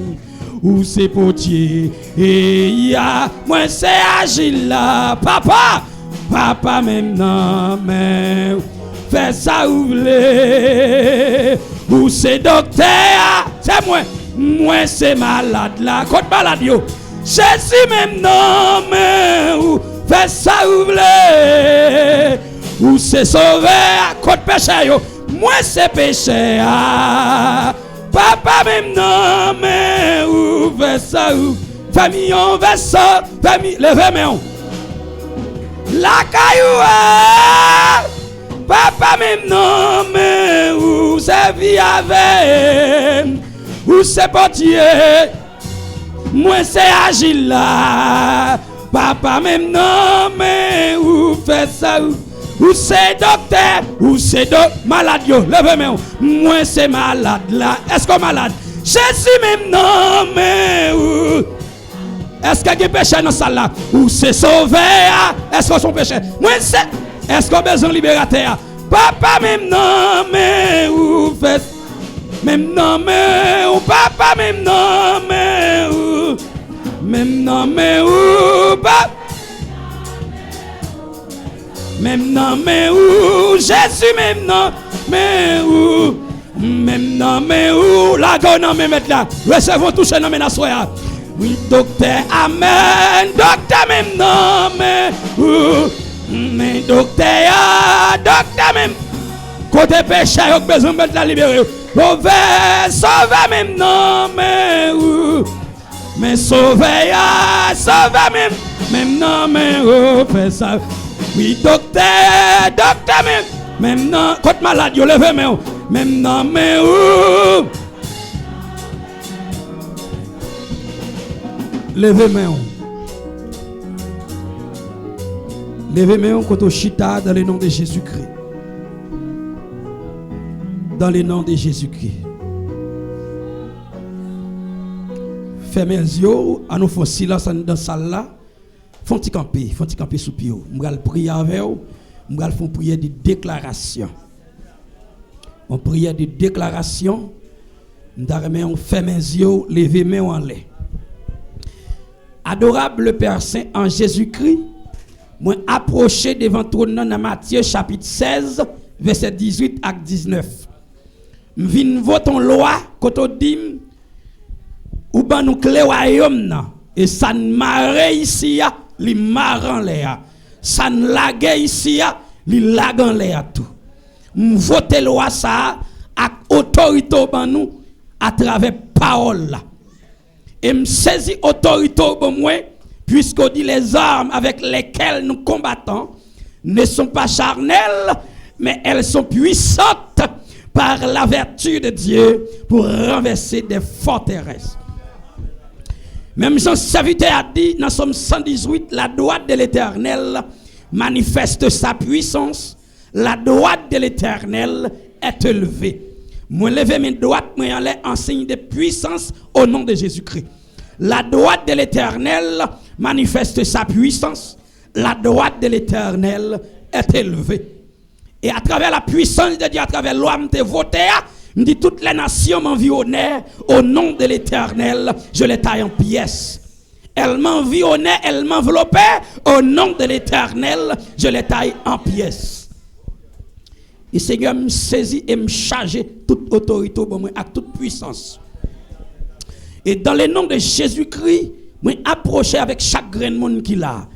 [SPEAKER 3] ou c'est potier. Et ya, moi c'est agile là, papa. Papa même non, mais fais ça ou voulez. Ou c'est docteur, c'est moi c'est malade là, côté malade yo. Jésus même non, mais ou fais ça ou voulez. Ou c'est sauvé, côté péché yo. Moi c'est péché. Papa même non, mais ou fais ça ou. Famille on fait ça, famille levez main. La cailloua, papa même non, mais où c'est vie avec, où c'est portier, moi c'est agile là, papa même non, mais où fait ça, où c'est docteur, où c'est malade yo, levez main, moi c'est malade là, est-ce qu'on malade, Jésus même non, mais où. Est-ce qu'il y a péché dans ça là? Ou c'est sauvé? Est-ce que son péché? Moi c'est. Est-ce qu'on a besoin de libérateur? Papa même non, mais ou fait. Même non, mais ou papa même non, mais ou. Même non, mais où, pas. Même non, mais où, Jésus, même non, mais où. Même non, mais où, la go non, mais mettre là. Recevons toucher non, mais la soya. Oui, docteur, amen. Docteur, même non, mais où. Mais docteur, docteur, même. Côté péché, il y a besoin de mettre la libérer. Sauver, sauver, même non, mais où. Mais sauver, sauver, même non, mais où. Fais ça. Oui, docteur, docteur, même non, quand malade, yo levez même non, mais où? Levez main. Levez main quand au chita dans le nom de Jésus-Christ. Dans le nom de Jésus-Christ. Fermez les yeux, à nous faire silence dans la salle là. Font-ils camper sous pied. Je vais prier avec vous. Je vais faire une prière de déclaration. Une prière de déclaration. Je vais faire mes yeux, lever mes mains en l'air. Adorable Père Saint en Jésus-Christ, moi approché devant ton nom dans Matthieu chapitre 16, verset 18 à 19. Je viens voter une loi, quand on dit, ou ben nous clé royaume, et ça ne marre ici, li marran l'air. Ça ne lague ici, li lagan l'air tout. Voter loi ça, avec autorité ben nous, à travers parole là. Et me saisis autorité pour moi, puisqu'on dit les armes avec lesquelles nous combattons ne sont pas charnelles, mais elles sont puissantes par la vertu de Dieu pour renverser des forteresses. Même Jean serviteur a dit dans Somme 118, la droite de l'Éternel manifeste sa puissance, la droite de l'Éternel est élevée. Moi lever mes droites, moi aller en signe de puissance au nom de Jésus-Christ. La droite de l'Éternel manifeste sa puissance. La droite de l'Éternel est élevée. Et à travers la puissance de Dieu, à travers l'homme te voté, me dit toutes les nations m'environnent au nom de l'Éternel, je les taille en pièces. Elles m'environnaient, elles m'enveloppaient au nom de l'Éternel, je les taille en pièces. Et Seigneur me saisit et me charge toute autorité avec toute puissance. Et dans le nom de Jésus-Christ, moi approcher avec chaque grain de monde qu'il a.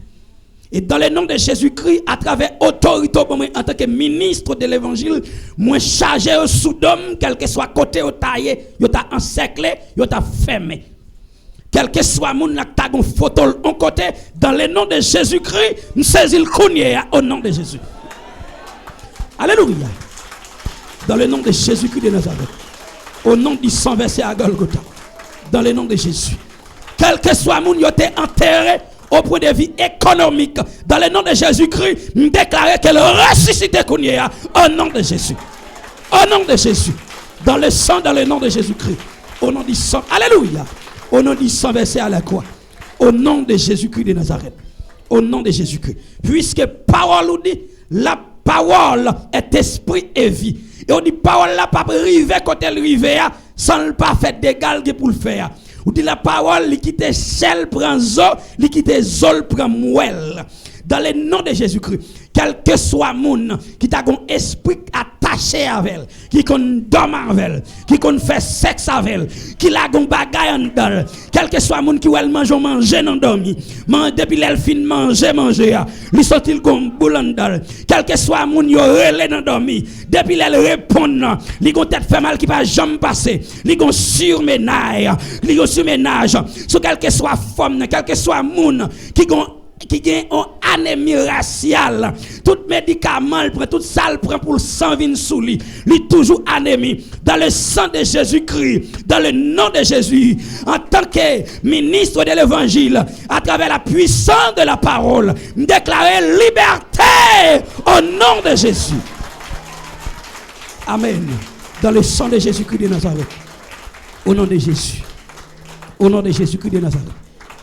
[SPEAKER 3] Et dans le nom de Jésus-Christ, à travers autorité en tant que ministre de l'évangile, moi chargé au Soudom, quel que soit côté au taillé, yo t'a encerclé, yo t'a fermé. Quel que soit moun nak ta gon photo en côté, dans le nom de Jésus-Christ, nous saisis le kounye au nom de Jésus. Alléluia. Dans le nom de Jésus-Christ de Nazareth. Au nom du sang versé à Golgotha. Dans le nom de Jésus. Quel que soit moun yo te enterré au point de vue économique. Dans le nom de Jésus-Christ, nous déclarons qu'elle ressuscite au nom de Jésus. Au nom de Jésus. Dans le sang, dans le nom de Jésus-Christ. Au nom du sang. Alléluia. Au nom du sang versé à la croix. Au nom de Jésus-Christ de Nazareth. Au nom de Jésus-Christ. Puisque parole nous dit, la parole est esprit et vie. Et on dit parole là pas river quand elle rive sans le pas faire d'égal pour le faire. On dit la parole li quitte sel prend zo, li quitte zol prend mouel. Dans le nom de Jésus-Christ, quel que soit moun qui t'a un esprit attaché avec elle, qui kon dorme avec elle, qui kon fait sexe avec elle, qui la gon bagay en dedans, quel que soit moun qui ou elle manger dans dormi, depuis elle fin manger lui sorti le gon boule en dedans, quel que soit moun yo relé dans dormi, depuis elle répond, li gon tête fait mal qui pas jamais passer, li gon surménage, sur quel que soit femme, quel que soit moun qui gagne une anémie raciale, tout médicament, tout ça prend pour le sang vin sous lui. Lui toujours anémie. Dans le sang de Jésus-Christ, dans le nom de Jésus, en tant que ministre de l'évangile, à travers la puissance de la parole, déclarer liberté au nom de Jésus. Amen. Dans le sang de Jésus-Christ de Nazareth. Au nom de Jésus. Au nom de Jésus-Christ de Nazareth.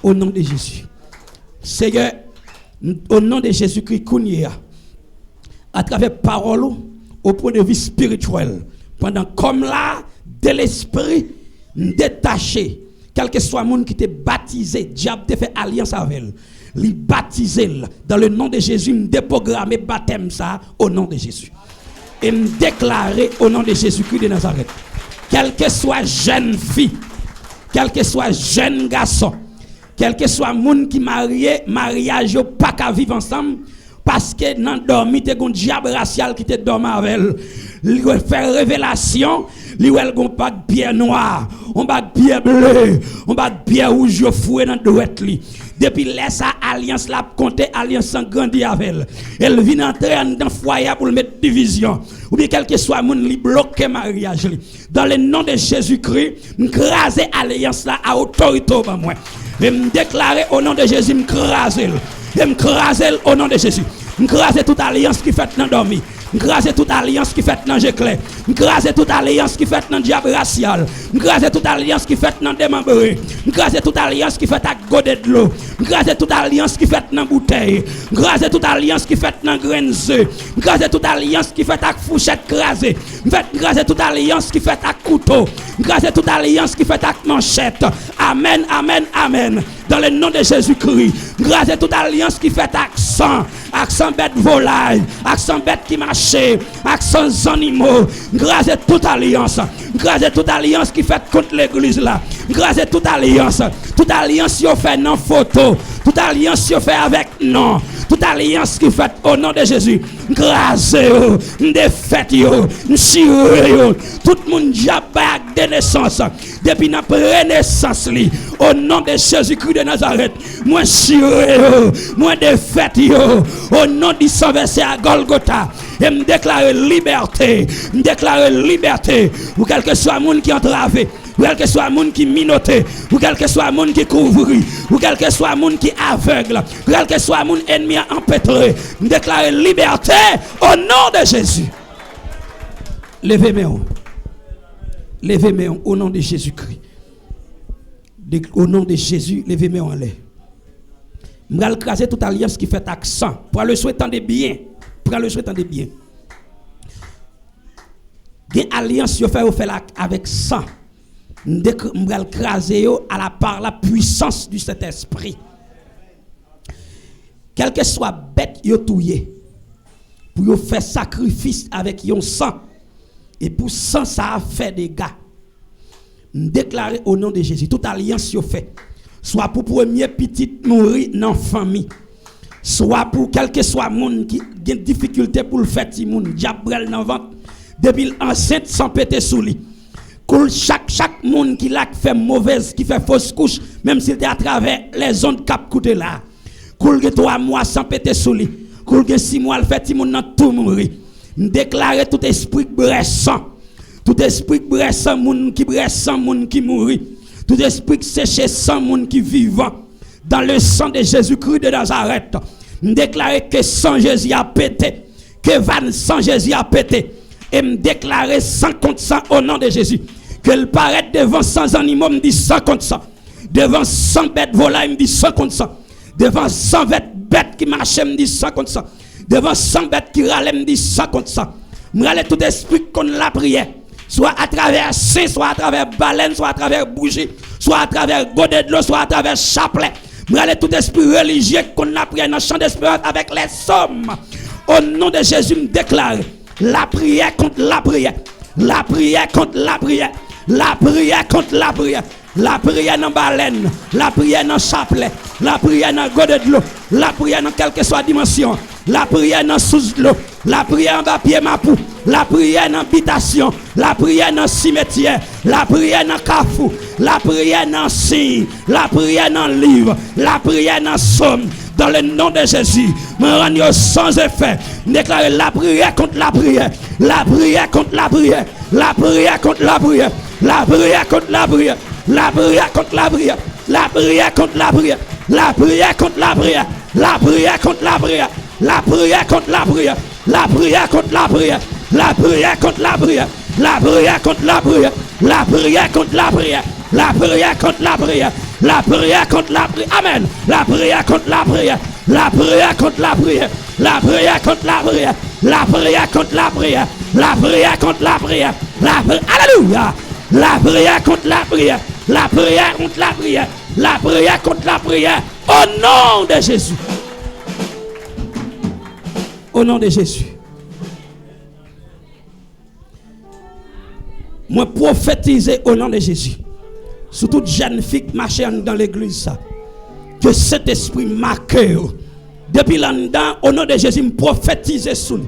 [SPEAKER 3] Au nom de Jésus. Seigneur, au nom de Jésus-Christ, à travers parole, au point de vue spirituel, pendant comme là, de l'esprit détaché, quel que soit le monde qui t'est baptisé, diable te fait alliance avec elle. Lui baptiser dans le nom de Jésus, me déprogrammer baptême ça au nom de Jésus. Et me déclarer au nom de Jésus-Christ de Nazareth. Quel que soit jeune fille, quel que soit jeune garçon, quel que soit monde qui marié, mariage yo pas qu'à vivre ensemble parce que dans dormi te gon diable racial qui te dormi avec elle. Il va faire révélation, il va gon pas pierre noire, on va pierre bleu, on va pierre rouge yo foué dans droite li. Depuis laisse alliance la compter alliance grandi avec elle. Elle vient entrer dans foyer pour mettre division. Ou bien quel que soit monde li bloquer mariage li. Dans le nom de Jésus-Christ, m'craser alliance là à autorité pour moi. Et me déclarer au nom de Jésus, m'craser. Et m'craser au nom de Jésus. M'craser toute alliance qui fait dans dormi. M'craser toute alliance qui fait dans Jéclé. M'craser toute alliance qui fait dans diable racial. M'craser toute alliance qui fait dans démembré. M'craser toute alliance qui fait avec godet de l'eau. M'craser toute alliance qui fait dans bouteille. M'craser toute alliance qui fait dans graines d'œufs. M'craser toute alliance qui fait avec fourchette crasée. M'craser toute alliance qui fait avec couteau. M'craser toute alliance qui fait avec manchette. Amen, amen, amen. Dans le nom de Jésus-Christ. M'craser toute alliance qui fait avec sang. Avec sang bête volaille. Avec sang bête qui marche. Avec sans animaux, grâce toute alliance qui fait contre l'église là, grâce toute alliance yo fait non photo, toute alliance yo fait avec non, toute alliance qui fait au nom de Jésus, grâce yo, défaite yo, yo, tout le monde jabak de naissance, depuis notre renaissance li, au nom de Jésus-Christ de Nazareth, moi yo, moi défaite yo, au nom du sang versé à Golgotha. Et me déclarer liberté, ou quel que soit le monde qui entravé, ou quel que soit le monde qui minoté, ou quel que soit le monde qui couvri, ou quel que soit le monde qui aveugle, ou quel que soit le monde ennemi empêtré, me déclarer liberté au nom de Jésus. Levez mes mains au nom de Jésus-Christ. Au nom de Jésus, levez mes mains en l'air. Je vais écraser toute alliance qui fait accent. Pour le souhaitant de bien. Prends le souhaitant de bien. Une alliance yo fait avec sang. Je vais écraser par la puissance du Saint-Esprit. Quel que soit bête yo touye, pour yo faire sacrifice avec yon sang, et pour sang ça a fait des dégâts. Déclarer au nom de Jésus, toute alliance yo fait, soit pour premier petit mourir dans la famille, soit pour quel que soit monde qui a une difficulté pour le faire, si moun diable dans ventre, depuis l'enceinte sans péter sous lui. Chaque monde qui l'a fait mauvaise, qui fait fausse couche, même s'il était à travers les ondes cap coûté là. Koul que 3 mois sans péter sous lui. Koul que 6 mois le fait, si moun nan tout mourir. Déclarer tout esprit bressant. Tout esprit bressant, moun qui bressant, moun qui mourit. Tout esprit séché sans moun qui vivant. Dans le sang de Jésus-Christ de Nazareth. Déclarer que sang Jésus a pété. Que van sang Jésus a pété. Et me déclarer 100 contre 100 au nom de Jésus. Que le paraît devant 100 animaux, me dit 100 contre 100. Devant 100 bêtes volailles, me dit 100 contre 100. Devant 100 bêtes qui marchaient, me dit 100 contre 100. Devant 100 bêtes qui râlaient, me dit 100 contre 100. Me râler tout esprit contre la prière. Soit à travers saint, soit à travers baleine, soit à travers bougie, soit à travers godet de l'eau, soit à travers chapelet. Me râler tout esprit religieux contre la prière dans le champ d'espérance avec les sommes. Au nom de Jésus, me déclare la prière contre la prière. La prière contre la prière. La prière contre la prière. La prière dans baleine. La prière dans chapelet. La prière dans godet de l'eau. La prière dans quelle que soit dimension. La prière dans sous de l'eau. La prière en bas pied mapou. La prière dans habitation. La prière dans cimetière. La prière dans cafou. La prière dans signe. La prière dans livre. La prière dans somme. Dans le nom de Jésus, me rends sans effet. Déclarer la prière contre la prière. La prière contre la prière. La prière contre la prière. La prière contre la prière. La prière contre la prière. La prière contre la prière. La prière contre la prière. La prière contre la prière. La prière contre la prière. La prière contre la prière. La prière contre la prière. La prière contre la prière. La prière contre la prière. La prière contre la prière. La prière contre la prière. Amen. La prière contre la prière. La prière contre la prière. La prière contre la prière. La prière contre la prière. La prière contre la prière. La prière. Alléluia. La prière contre la prière. la prière contre la prière, la prière contre la prière, au nom de Jésus. Au nom de Jésus. Moi prophétiser au nom de Jésus. Sur toute jeune fille qui marche dans l'église, ça. Que cet esprit marque. Depuis là-dedans, au nom de Jésus, me prophétiser sur lui.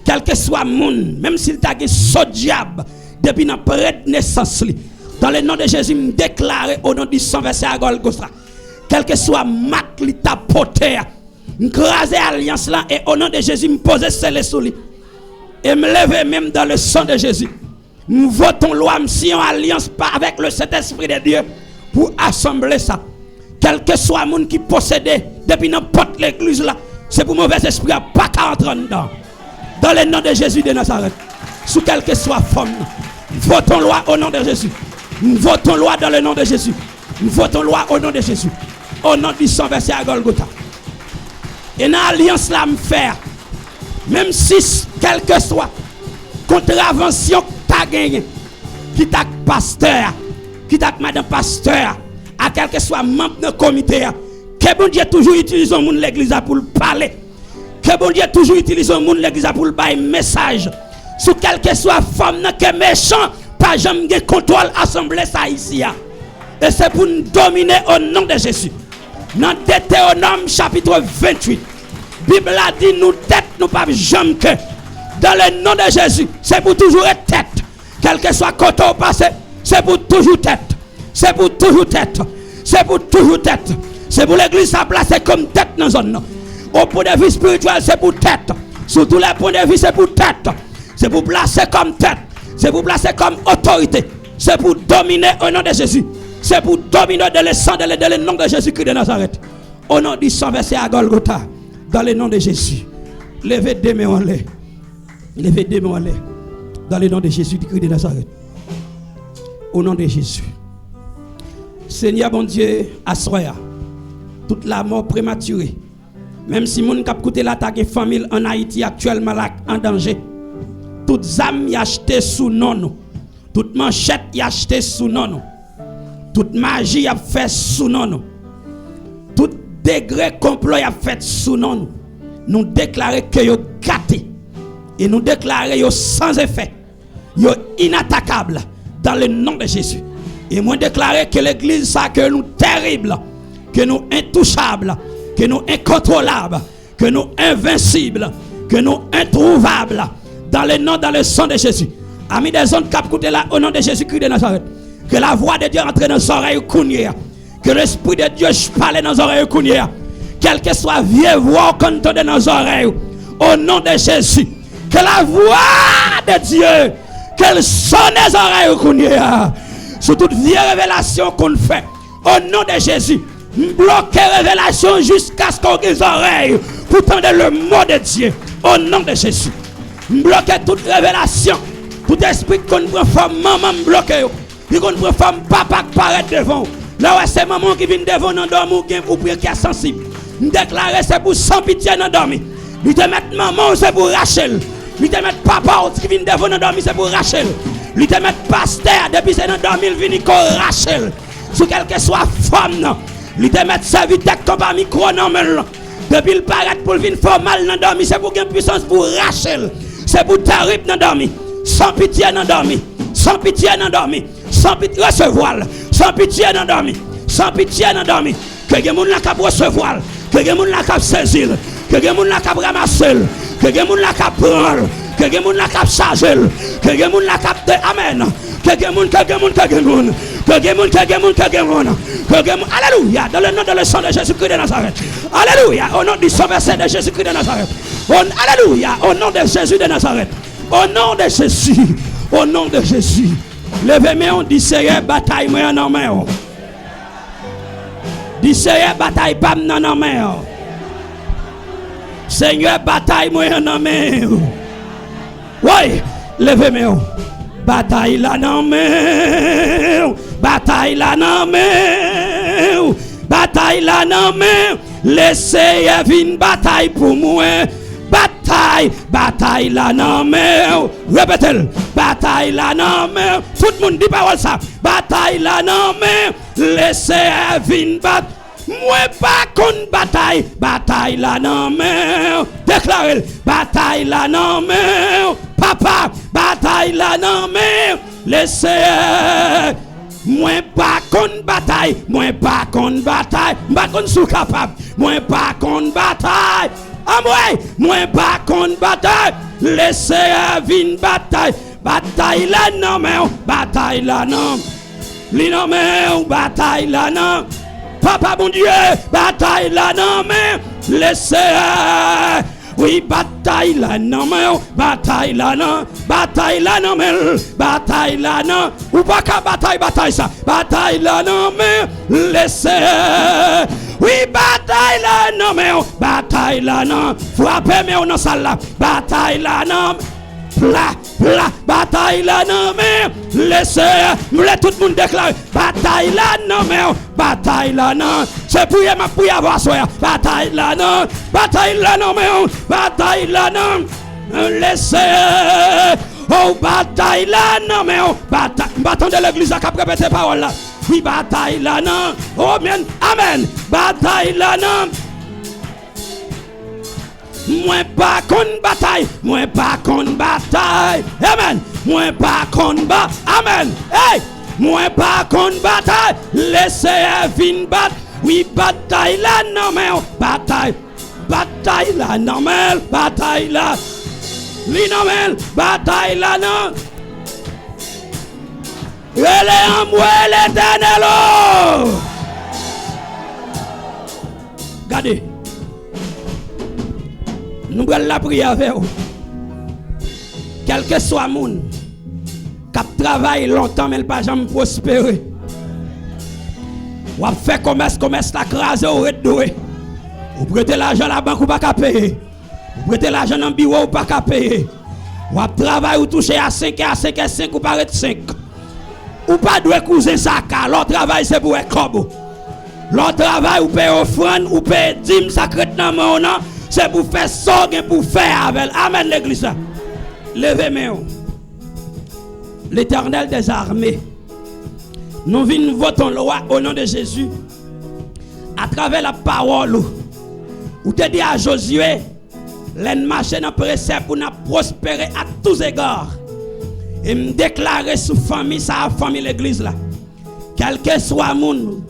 [SPEAKER 3] Quel que soit le monde, même s'il t'a dit ce diable, depuis la naissance, dans le nom de Jésus, me déclare au nom du sang versé à Golgotha. Quel que soit Mac qui t'a porté, me craser alliance là et au nom de Jésus, me poser celle sur lui. Et me lever même dans le sang de Jésus. Nous votons loi, si en alliance pas avec le Saint-Esprit de Dieu pour assembler ça. Quel que soit le monde qui possède depuis n'importe l'église là, c'est pour mauvais esprit pas qu'à entrer dedans. Dans le nom de Jésus de Nazareth, sous quelle que soit forme, votons loi au nom de Jésus. Nous votons loi dans le nom de Jésus. Nous votons loi au nom de Jésus. Au nom du sang versé à Golgotha. Et dans l'alliance là, me faire, même si quel que soit contravention que tu as gagné, qui t'a pasteur, qui t'a madame pasteur, à quel que soit membre de comité, que bon Dieu toujours utilise le monde l'église pour parler. Que bon Dieu toujours utilise le monde l'église pour bailler message. Sous quel que soit femme que méchant, pas jamais de contrôle assemblée ça ici. Et c'est pour nous dominer au nom de Jésus. Dans Deutéronome chapitre 28, Bible a dit nous tête nous pas jamais que. Dans le nom de Jésus, c'est pour toujours être tête. Quel que soit côté au passé, c'est pour toujours tête. C'est pour toujours tête. C'est pour toujours tête. C'est pour l'église à placer comme tête dans la zone. Au point de vue spirituel, c'est pour tête. Sur tous les points de vue, c'est pour tête. C'est pour placer comme tête. C'est pour placer comme autorité. C'est pour dominer au nom de Jésus. C'est pour dominer dans le sang, dans le nom de Jésus-Christ de Nazareth. Au nom du sang versé à Golgotha. Dans le nom de Jésus. Levez des mains en l'air. Levez des mains en l'air. Dans le nom de Jésus-Christ de Nazareth. Au nom de Jésus. Seigneur bon Dieu, assoya. Toute la mort prématurée. Même si mon cap coûté l'attaque famille en Haïti actuellement là en danger. Toute âme y acheté sous non. Toute manchette y acheté sous non. Toute magie y a fait sous non. Tout degré complot y a fait sous non. Nous déclarer que yo gâté et nous déclarer yo sans effet. Yo inattaquable dans le nom de Jésus. Et moi déclarer que l'église ça que nous terrible, que nous intouchables, que nous incontrôlables, que nous invincibles, que nous introuvables dans le nom, dans le sang de Jésus. Amis des zones cap côté là au nom de Jésus-Christ de Nazareth. Que la voix de Dieu entre dans nos oreilles cougnées. Que l'esprit de Dieu parle dans nos oreilles cougnées. Quelle que soit vieille voix qu'on entend dans nos oreilles au nom de Jésus. Que la voix de Dieu qu'elle sonne les oreilles cougnées. Sur toute vieille révélation qu'on fait au nom de Jésus. Bloquer révélation jusqu'à ce qu'on ait les oreilles pour entendre le mot de Dieu au nom de Jésus. Bloquer toute révélation, tout esprit qu'on prend femme maman bloquer, puis qu'on prend femme papa qui paraît devant. Là où c'est maman qui vient devant dans dormir ou bien qui est sensible. Déclarer c'est pour sans pitié dans dormir. Lui te mettre maman c'est pour Rachel. Lui te mettre papa qui vient devant dans dormir c'est pour Rachel. Lui te mettre pasteur depuis c'est dans dormir il vient pour Rachel. Sous quelle que soit femme. Lui te mettre serviteur comme par micro non mais depuis le paraît pour venir formal dans dormir c'est pour gagner puissance pour Rachel. C'est pour terrible dans dormir. Sans pitié dans dormir. Sans pitié dans dormir. Sans pitié recevoir. Sans pitié dans dormir. Sans pitié dans dormir. Que les gens cap recevoir. Que les gens cap saisir. Que les gens cap ramasser. Que les gens cap prendre. Que les gens cap charger. Que les gens cap amen. Que les gens alléluia dans le nom de le sang de Jésus-Christ de Nazareth. Alléluia au nom du sang versé de Jésus-Christ de Nazareth. Alléluia au nom de Jésus de Nazareth. Au nom de Jésus. Au nom de Jésus. Levez-moi, on dit Seigneur, bataille moi en main. Dis Seigneur, bataille pas en main. Seigneur, bataille moi en main. Oui, levez-moi. Bataille la en main. Bataille la en main. Bataille la en main. Laissez une bataille pour moi. bataille la non mais répétez bataille la non mais tout le monde dit parole ça bataille la non mais laissez venir battre moi pas contre bataille la non mais déclarez bataille la non mais papa bataille la non mais laissez moi pas contre bataille pas contre sous capable moi pas contre bataille ah moi pas contre bataille laissez venir bataille la non mais bataille la non li non mais bataille la non papa mon Dieu bataille la non mais laissez oui bataille la non mais bataille la non mais bataille la non ou pas qu'à bataille ça bataille la non mais laissez oui bataille la non mais bataille la non frappez mais on en salle là bataille la non pla bataille la non mais laissez tout le monde déclare bataille la non mais bataille la non c'est pour avoir soya bataille la non mais bataille la non laissez oh bataille la non mais bataille de l'église à cap répéter parole là oui bataille la non oh amen bataille la non moi pas contre bataille amen moi pas contre amen hey moi pas contre bataille laissez venir battre oui bataille la non mais bataille la non mais bataille la li non mais bataille la non elle est en moi l'éternel regardez nous allons la prière avec vous. Quel que soit le monde qui travaille longtemps mais pas jamais prospérer. Ou fait commerce la crase ou redoué. Ou prêter l'argent à la banque ou pas qu'à payer. Ou prêter l'argent dans le bureau ou pas qu'à payer. Ou travail ou toucher à 5 ou paraît 5. Ou pas doué cousin ça car l'autre travail c'est pour un cobo. L'autre travail ou paye offrande ou paye dîme sacré dans mon nom. C'est pour faire ça pour faire avec. Amen l'église. Levez main. L'Éternel des armées. Nous venons voter loi au nom de Jésus. À travers la parole. Où te dit à Josué. L'en marcher dans précepte pour nous prospérer à tous égards. Et me déclarer sous famille, ça famille l'église là. Quel que soit monde.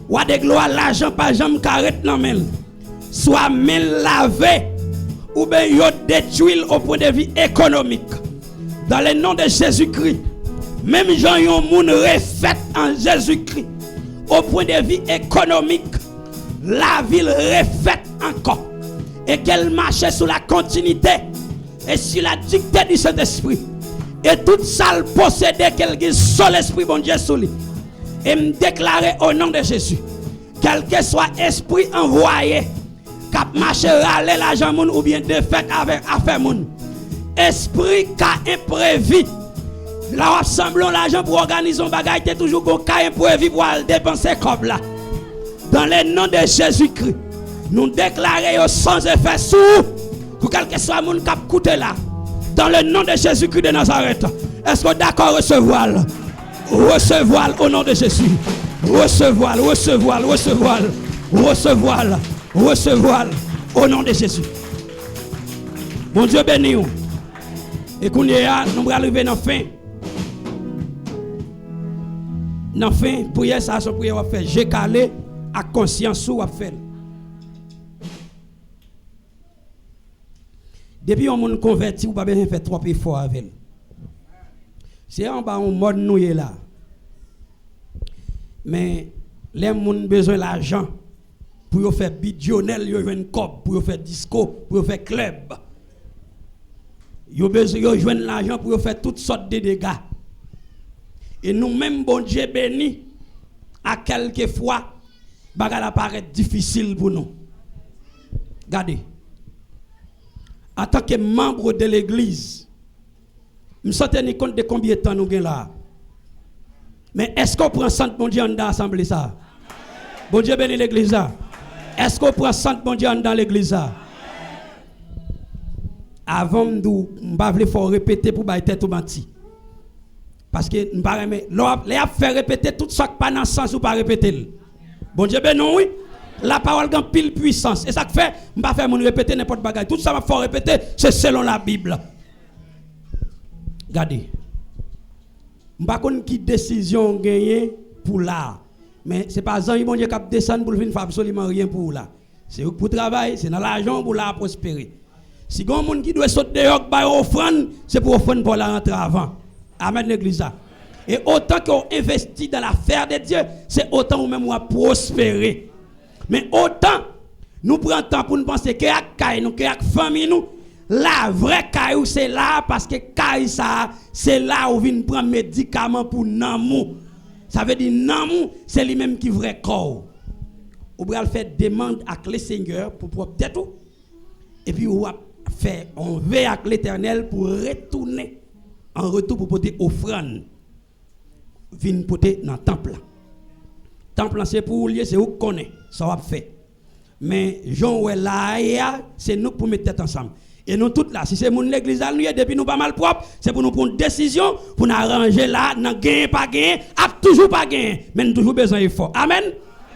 [SPEAKER 3] Ou de gloire l'argent pas jamais carré dans main. Soit mal lavé ou bien détruit au point de vue économique. Dans le nom de Jésus-Christ, même gens yon moun refait en Jésus-Christ au point de vue économique, la ville refait encore et qu'elle marchait sous la continuité et sur la dictée du Saint-Esprit et toute salle possédée qu'elle guise sur l'Esprit bon Dieu sous lui et me déclarer au nom de Jésus quel que soit esprit envoyé cap marcher râler l'argent moun ou bien défaite avec affaire moun esprit ka imprévu là assemblons l'argent pour organiser un bagage c'est toujours un cas imprévu pour dépenser comme là dans le nom de Jésus-Christ nous déclarons sans effet sous pour quel que soit moun cap coûter là dans le nom de Jésus-Christ de Nazareth. Est-ce que d'accord recevoir au nom de Jésus, recevoir au nom de Jésus. Bon Dieu béni. Et qu'on y a, nous allons arriver dans la fin. Dans la fin, prière ça, son prière va faire. J'ai calé à conscience ou à faire. Depuis on monde converti, ou pas besoin faire trop efforts avec. C'est en bas on mode noué là. Mais les gens ont besoin d'argent pour faire bidjonnel, pour cop, pour faire disco, pour faire club. Ils ont besoin de l'argent pour faire toutes sortes de dégâts. Et nous-mêmes, bon Dieu béni, à quelques fois, ça paraît difficile pour nous. Regardez. En tant que membre de l'église, je me suis tenu compte de combien de temps nous avons là. Mais est-ce qu'on prend Sainte bon Dieu dans l'assemblée ça? Bon Dieu bénit l'église ça. Est-ce qu'on prend Sainte bon Dieu dans l'église ça? avant m'pa faut répéter pour bailler tête au menti. Parce que m'pa aimer les a fait répéter tout ça pas dans sens ou pas répéter. Bon Dieu ben non oui. La parole gagne pile puissance et ça que fait m'pa faire mon répéter n'importe bagaille. Tout ça m'a faut répéter c'est selon la Bible. Regardez. M'pa connait qui décision gagner pour là. Mais c'est pas Jean bon Dieu qui descend pour venir faire absolument rien pour là. C'est pour travailler, c'est dans l'argent pour la prospérer. Si il y a un monde qui doit sauter dehors pour offrande, c'est pour offrande pour la rentrer avant. Amen l'église. Et autant qu'on investit dans l'affaire de Dieu, c'est autant ou même on prospérer. Mais autant nous prenons temps pour nous penser que la nous, que la famille nous, la vraie caillou c'est là parce que caille ça, c'est là où vient prendre médicaments pour l'amour. Ça veut dire l'amour, c'est lui-même qui vrai corps. Ou va faire demande à le Seigneur pour propre tout. Et puis on va faire on veille avec l'Éternel pour retourner en retour pour porter offrande. Vinn porter dans le temple. Temple c'est pour lieu c'est où connaît, ça va faire. Mais Jean ouais là c'est nous pour mettre tête ensemble. Et nous toutes là, si c'est mon l'église à nous depuis nous pas mal propre, c'est pour nous prendre une décision, pour nous arranger là, n'a gagner pas gagner, a toujours pas gagner, mais toujours besoin d'effort. Amen.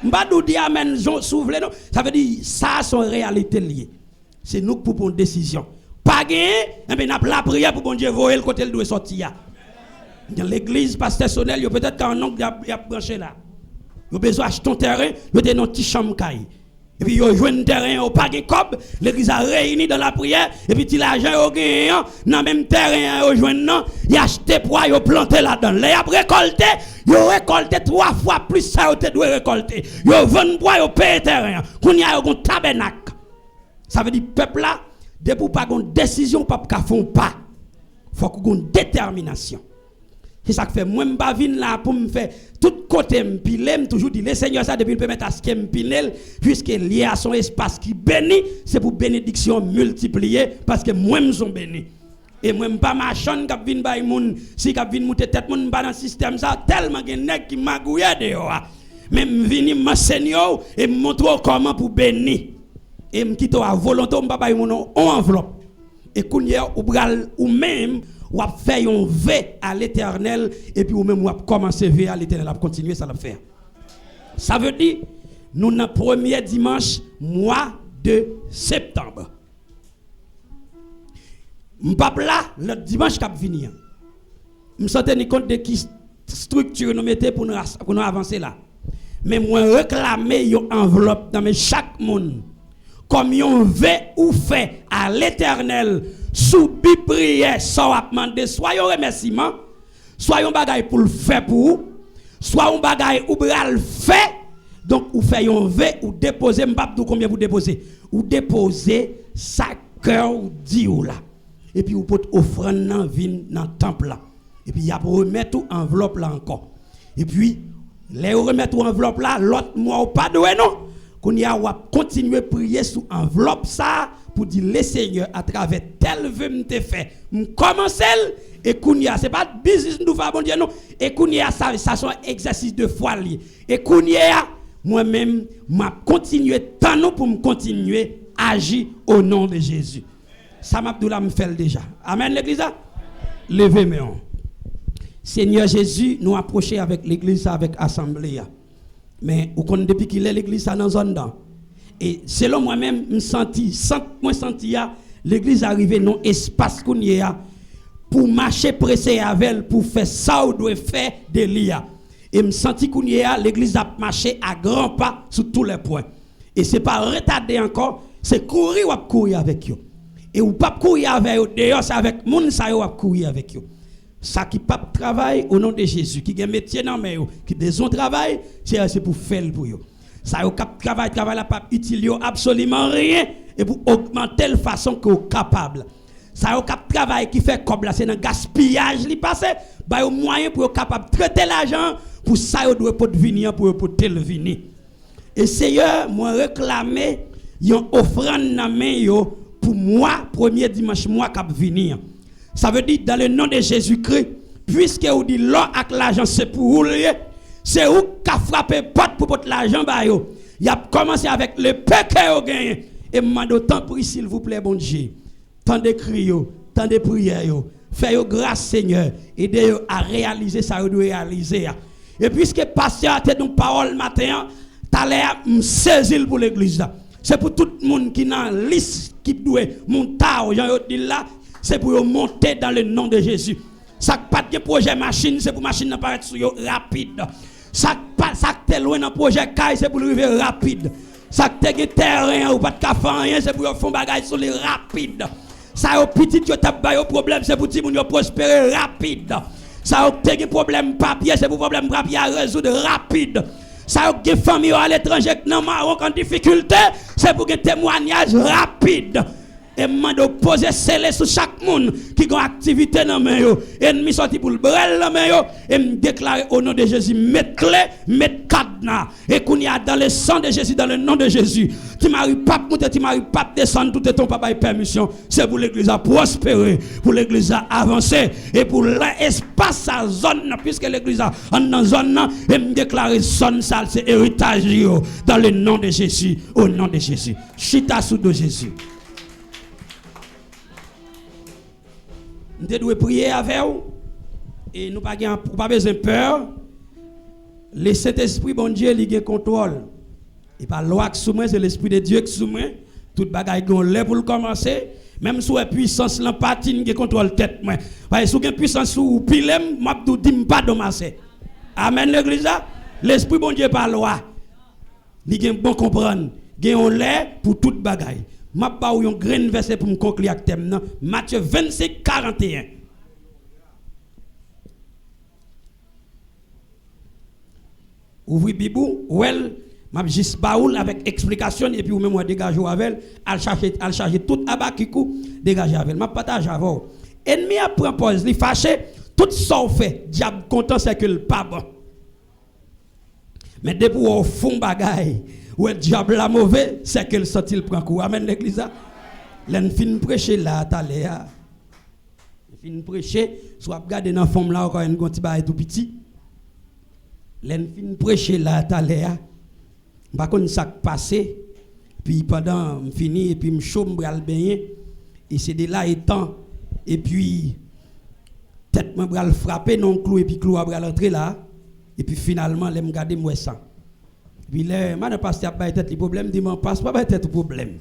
[SPEAKER 3] M'pa nous dire amen, s'ouvre non. Ça veut dire ça sont réalité liée. C'est nous pour prendre une décision. Pas gagner, et bien n'a la prière pour bon Dieu voir le côté il doit sortir. Dans l'église pasteur Sonel, il peut-être qu'un oncle y a branché là. Il a besoin d'acheter un terrain, il a une petite chambre caille. Et puis, il a joué un terrain au paquet cob, l'église a réuni dans la prière, et puis, l'argent au gagnant, dans le même terrain, au joint, il a acheté poids, il a planté là-dedans. Il a récolté, il a récolté 3 fois plus ça, il doit récolter. Il a vendu poids, il a payé terrain. Il y a un tabernacle. Ça veut dire, peuple là, depuis pas une décision, pas font pas. Il faut qu'on ait une détermination. C'est ça que fait moi m'pa vinn là pour me faire tout côté m'piler toujours dit le Seigneur ça depuis il permettre à ce qu'il m'pile puisque lié à son espace qui béni c'est pour bénédiction multipliée parce que moi me sont béni et moi m'pa marchand qui vinn bay moun si qui vinn monter tête moun pas dans système ça tellement gen nèg qui magouillé dehors même vinn m'enseigner et me montrer comment pour bénir et me quitter à volonté m'pa bay moun en enveloppe et kounya ou bral ou même ou a fait un vœu à l'Éternel et puis ou même ou a commencé vœu à l'Éternel a continuer ça l'a faire. Ça veut dire nous dans premier dimanche mois de septembre. M'pap là le dimanche qui venir. Me sentais compte de qui structure nous mettez pour nous avancer là. Mais moi réclamer une enveloppe dans chaque monde comme yon veut ou fait à l'Éternel sous bi prière soit a demander soit yon remerciement soit yon bagay pour le faire pour vous soit yon bagay ou bral fait donc ou fait yon veut ou déposer m'pap tout combien vous déposer ou déposer sa cœur ou di ou là et puis ou peut offrande nan vin dans temple là et puis y a pour remettre tout enveloppe là encore et puis les remettre enveloppe là l'autre mois ou pas doué non qu'on y a continuer prier sous enveloppe ça pour dire le Seigneur à travers tel vœu m'te fait commencer et qu'on y a c'est pas business nous va bon Dieu non et qu'on y a ça sont exercice de foi lié et qu'on y a moi-même m'a continuer tant nous pour me continuer agir au nom de Jésus ça m'abdoula me fait déjà amen l'église levez mes mains Seigneur Jésus nous approcher avec l'église avec assemblée mais ou qu'on depuis qu'il est l'église dans zone là et selon moi-même me senti l'église arrivé non espace qu'on y a pour marcher pressé avec elle pour faire ça ou doit faire de l'IA et me senti qu'on y a l'église a marché à grands pas sur tous les points et c'est pas retarder encore c'est courir ou courir avec eux et ou pas courir avec eux d'ailleurs c'est avec monde ça ou courir avec eux ça qui pas travail au nom de Jésus qui a métier dans mais qui besoin travail c'est pour faire pour eux ça au cap travail là pas utile absolument rien et pour augmenter la façon que capable ça au cap travail qui fait comme là c'est un gaspillage li passé ba au moyen pour capable traiter l'argent pour ça doit pour venir pour le venir et Seigneur moi réclamer yon offrande dans main yo pour moi premier dimanche mois cap venir. Ça veut dire dans le nom de Jésus-Christ, puisque vous dites l'or avec l'argent c'est pour vous, c'est vous qui frappé porte pour porter l'argent ba yo. Il a commencé avec le peu que vous gagnez et m'a d'autant pris s'il vous plaît bon Dieu. tant de cris, tant de prières, faites grâce Seigneur, aidez-vous à réaliser ça, vous devez réaliser. Et puisque pasteur a été une parole matin, t'as l'air saisir pour l'église. C'est pour tout le monde qui dans liste qui doit monter, là, c'est pour monter dans le nom de Jésus. Ça pas de projet machine, c'est pour machine apparaître sur yo rapide. Ça t'es loin dans projet caille, c'est pour arriver rapide. Ça t'es terrain ou pas de café rien, c'est pour faire bagage sur les rapide. Ça au petit yo t'a ba problème, c'est pour ti moun yo prospérer rapide. Ça au t'es problème papier, c'est pour problème papier à résoudre rapide. Ça au des familles à l'étranger qui nan marron en difficulté, c'est pour un témoignage rapide. Et m'a poser scellé sur chaque monde qui a activité dans main yo ennemi sorti pour le brel dans main yo et me déclarer au nom de Jésus mettre clé mettre cadenas et qu'on y a dans le sang de Jésus dans le nom de Jésus tu m'arrives pas monter tu m'arrives pas descendre tout est ton papa permission c'est pour l'église à prospérer pour l'église à avancer et pour l'espace à zone puisque l'église a dans zone et me déclarer zone ça c'est héritage yo dans le nom de Jésus au nom de Jésus chita sous de Jésus. Nous devons prier avec vous et nous n'avons pas besoin de peur. Le Saint-Esprit, bon Dieu, il a contrôle. Et pas la loi qui soumet, c'est l'Esprit de Dieu qui soumet. Tout bagaille qu'on l'a pour le commencer. Même sous la puissance, l'empatine qui contrôle tête. Parce que sous la puissance, ou pile, je ne dis pas de Amen, l'église. L'Esprit, bon Dieu, par la loi. Il a bon comprendre. Il a lait pour toute bagaille. Je vais vous un grand verset pour me conclure avec thème. Matthieu 25, 41. Ouvrez Bibou, well, m'a juste baoul avec explication et puis vous même moi dégager avec elle, al charger tout abakikou, dégager avec elle. M'a partage avec vous. Ennemi a pris pause, li fâché, tout ça fait, diable content c'est que le pas bon. Mais depuis au fond bagaille ou le diable la mauvais, c'est que le sorti le prend coup. Amen l'église. L'en fin prêcher là taléa. Fin prêcher, soit regarder dans forme là encore un petit bail tout petit. L'en fin prêcher là taléa. Par contre ça passé puis pendant fini et puis me chaud me bral baigner et c'est de là étant et puis tête me bral frapper non clou et puis clou a bral entrer là et puis finalement les me garder moi ça. Puis là, man pasteur pas tête le problème, dit man passe pas tête problème.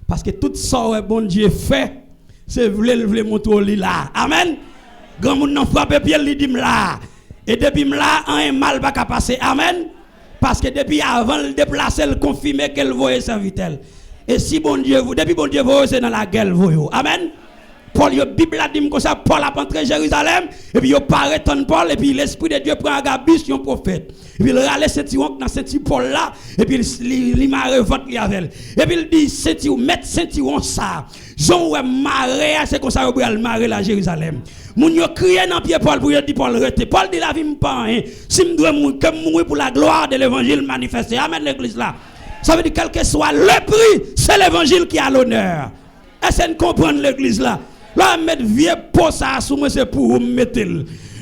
[SPEAKER 3] Parce que tout ça bon Dieu fait, c'est vouloir montrer là. Amen. Grand monde n'a frappé pied li dit là. Et depuis là, un mal pas passer. Amen. Parce que depuis avant le déplacer, le confirmer qu'elle voyait serviteur. Et si bon Dieu vous depuis bon Dieu vous c'est dans la guerre vous. Amen. Paul, la Bible a dit comme ça, Paul a entré Jérusalem, et puis il paraît en Paul, et puis l'Esprit de Dieu prend Agabus, un prophète. Et puis il râle Saint-Tiron dans Saint-Paul là, et puis il marre vote avec. Et puis il dit, Saint-Tiron, mettre Saint-Tiron ça. Jean ou marre, c'est comme ça, il va marrer la Jérusalem. Moun yo crié dans pied Paul pour dire Paul rete. Paul dit la vie me pas hein. Si me dois mourir pour la gloire de l'évangile manifesté. Amen l'église là. Ça veut dire quel que soit le prix, c'est l'évangile qui a l'honneur. Est-ce que vous comprenez l'église là? Là, mettre vieux pot ça sous moi, c'est pour vous mettre.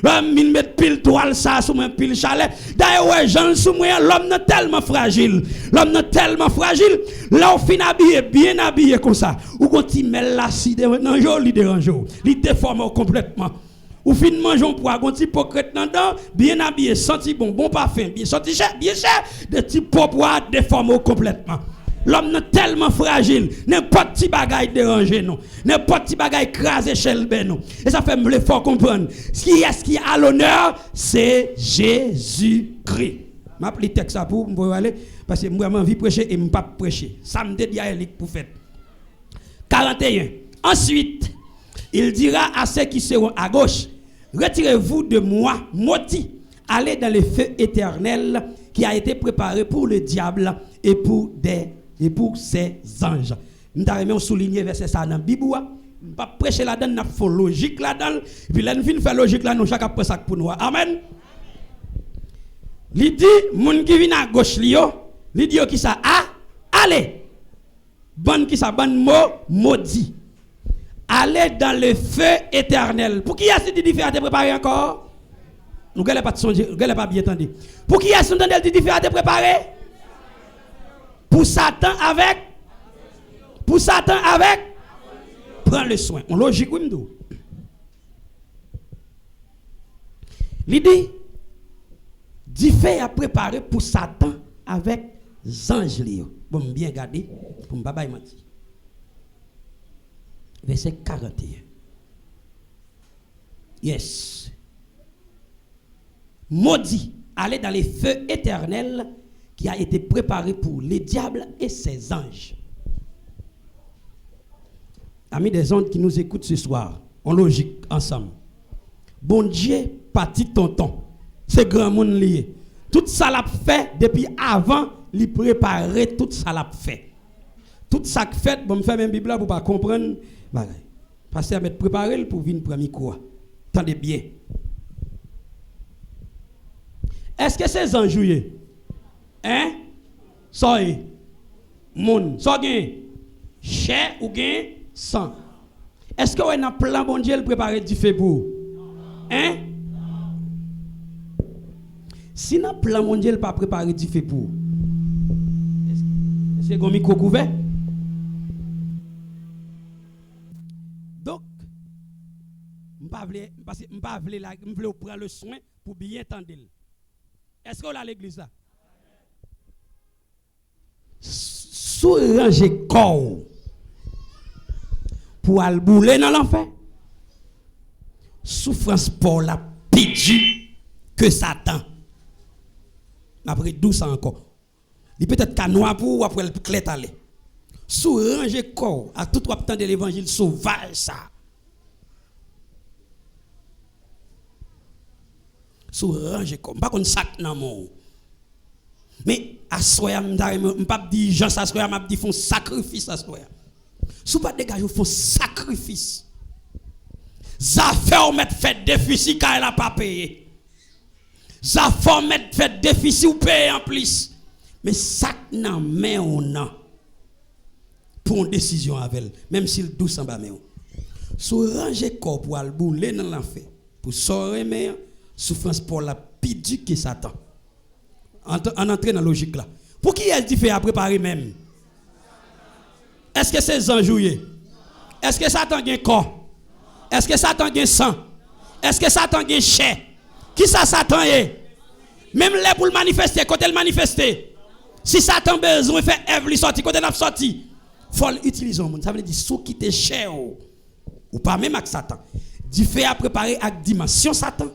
[SPEAKER 3] Là, mettre pile toile ça sous moi, pile chalet. D'ailleurs, ouais, Jean sous moi, l'homme n'est tellement fragile. L'homme n'est tellement fragile. Là, on finit habillé, bien habillé comme ça. Ou quand il met là, si non, joli dérange. Il déforme complètement. Ou fin mangeons pour un petit hypocrite dedans, bien habillé, senti bon, bon parfum, bien senti cher, de petit poids déformé complètement. L'homme est tellement fragile, n'importe qui bagaille déranger nous, n'importe qui bagaille crasé chez le ben nous. Et ça fait me fort comprendre. Ce qui a l'honneur, c'est Jésus-Christ. Je vais appeler texte pour me aller parce que moi j'ai envie de prêcher et je ne pas prêcher. Ça me dit pour faire. 41. Ensuite, il dira à ceux qui seront à gauche, retirez-vous de moi, maudits, allez dans le feu éternel qui a été préparé pour le diable et pour ses anges. Nous avons souligné verset ça dans la Bible. Nous ne pas prêcher là-dedans, nous faisons logique là-dedans. Et puis là, nous faisons logique là, nous chaque après ça pour nous. Amen. Il dit, moun qui vient à gauche, il dit qui ça allez. Bonne qui ça, bonne mot, maudit. Allez dans le feu éternel. Pour qui est-ce que tu as préparé encore? Nous n'avons pas de songe, nous n'avons pas bien entendu. Pour qui est-ce que tu as préparé? Pour Satan avec? Pour Satan avec? prend le soin. On logique, oui, m'dou. L'idée, Dieu a préparé pour Satan avec les anges. Bon, bien garder, pour ne pas mentir. Verset 41. Yes. Maudit, allez dans les feux éternels qui a été préparé pour les diables et ses anges. Amis des ondes qui nous écoutent ce soir, on logique ensemble. Bon Dieu, parti tonton, c'est grand monde lié. Tout ça l'a fait depuis avant, il préparer tout ça l'a fait. Tout ça que fait, bon me faire même Bible pour pas comprendre bagaille. Parce à mettre préparer pour venir prendre micro. Tendez bien. Est-ce que c'est anges joué? Hein? Soyez moun, so gen chair ou gen sang. Est-ce que on a plan bon Dieu préparer du fait pour? Hein? Si n'a plan bon Dieu pas préparer du fait pour. Est-ce que gon micro couvert? Donc m'pa vle prendre le soin pour bien entendre. Est-ce qu'on a l'église là? Sous ranger corps pour aller bouler dans l'enfer. Souffrance pour la pitié que Satan. Après 12 ans encore. Il peut-être qu'à noir pour ou après le clé aller. Sous ranger corps à tout temps de l'évangile sauvage ça. Sous ranger corps. Pas qu'on sac dans mon. Mais à soya m'pa dit Jean ça soya m'a dit font sacrifice à soya. Sous pas dégager font sacrifice. Ça fait mettre fait déficit car elle a pas payé. Ça fait mettre fait déficit ou payer en plus. Mais ça nan mais on a pour une décision avec elle même s'il douce en bas mais on. Sous ranger corps pour aller bouler dans l'enfer pour sortir mais souffrance pour la pitié que Satan. En entrée dans la logique là. Pour qui est-ce qu'il fait à préparer même? Est-ce que c'est enjoué? Est-ce que Satan a un corps? Est-ce que Satan a un sang? Est-ce que Satan a un chair? Qui ça Satan est? Même là pour le manifester, quand elle manifester. Si Satan a besoin de faire Ève sortir, quand elle a sorti, il faut l'utiliser. Ça veut dire sous qui est cher ou pas même avec Satan. Dieu fait à préparer avec dimension Satan,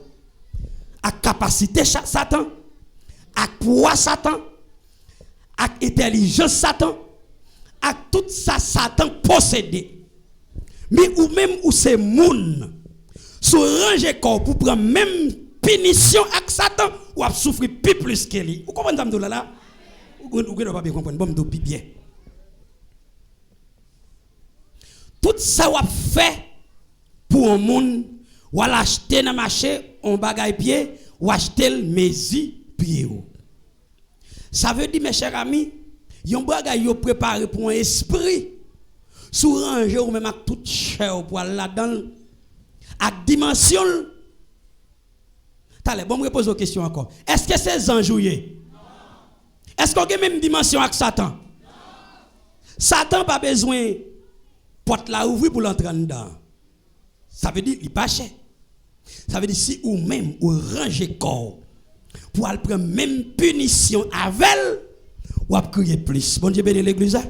[SPEAKER 3] à capacité Satan. Avec pouvoir Satan, avec intelligence Satan, avec tout ça Satan possédé. Mais ou même ou c'est moun, sous ranger corps pour prendre même punition avec Satan, ou à souffrir plus que lui. Vous comprenez ça là? Vous ne pas bien comprendre, bon m'dou bien. Tout ça ou a fait pour un monde, ou à l'acheter dans le marché, on bagaille pied, ou acheter le mesi. Ça veut dire, mes chers amis, yon bagay yo préparé pour un esprit sous ranger ou même avec toute chair pour aller là-dedans avec dimension. T'allez, bon me repose une question encore. Est-ce que c'est enjoué? Est-ce qu'on a même dimension avec Satan? Non. Satan pas besoin porte la ouvrir pour l'entrer dedans. Ça veut dire il pas cher. Ça veut dire si ou même ou ranger corps pour aller prendre même punition avec elle, ou à crier plus. Bon Dieu bénit l'église là.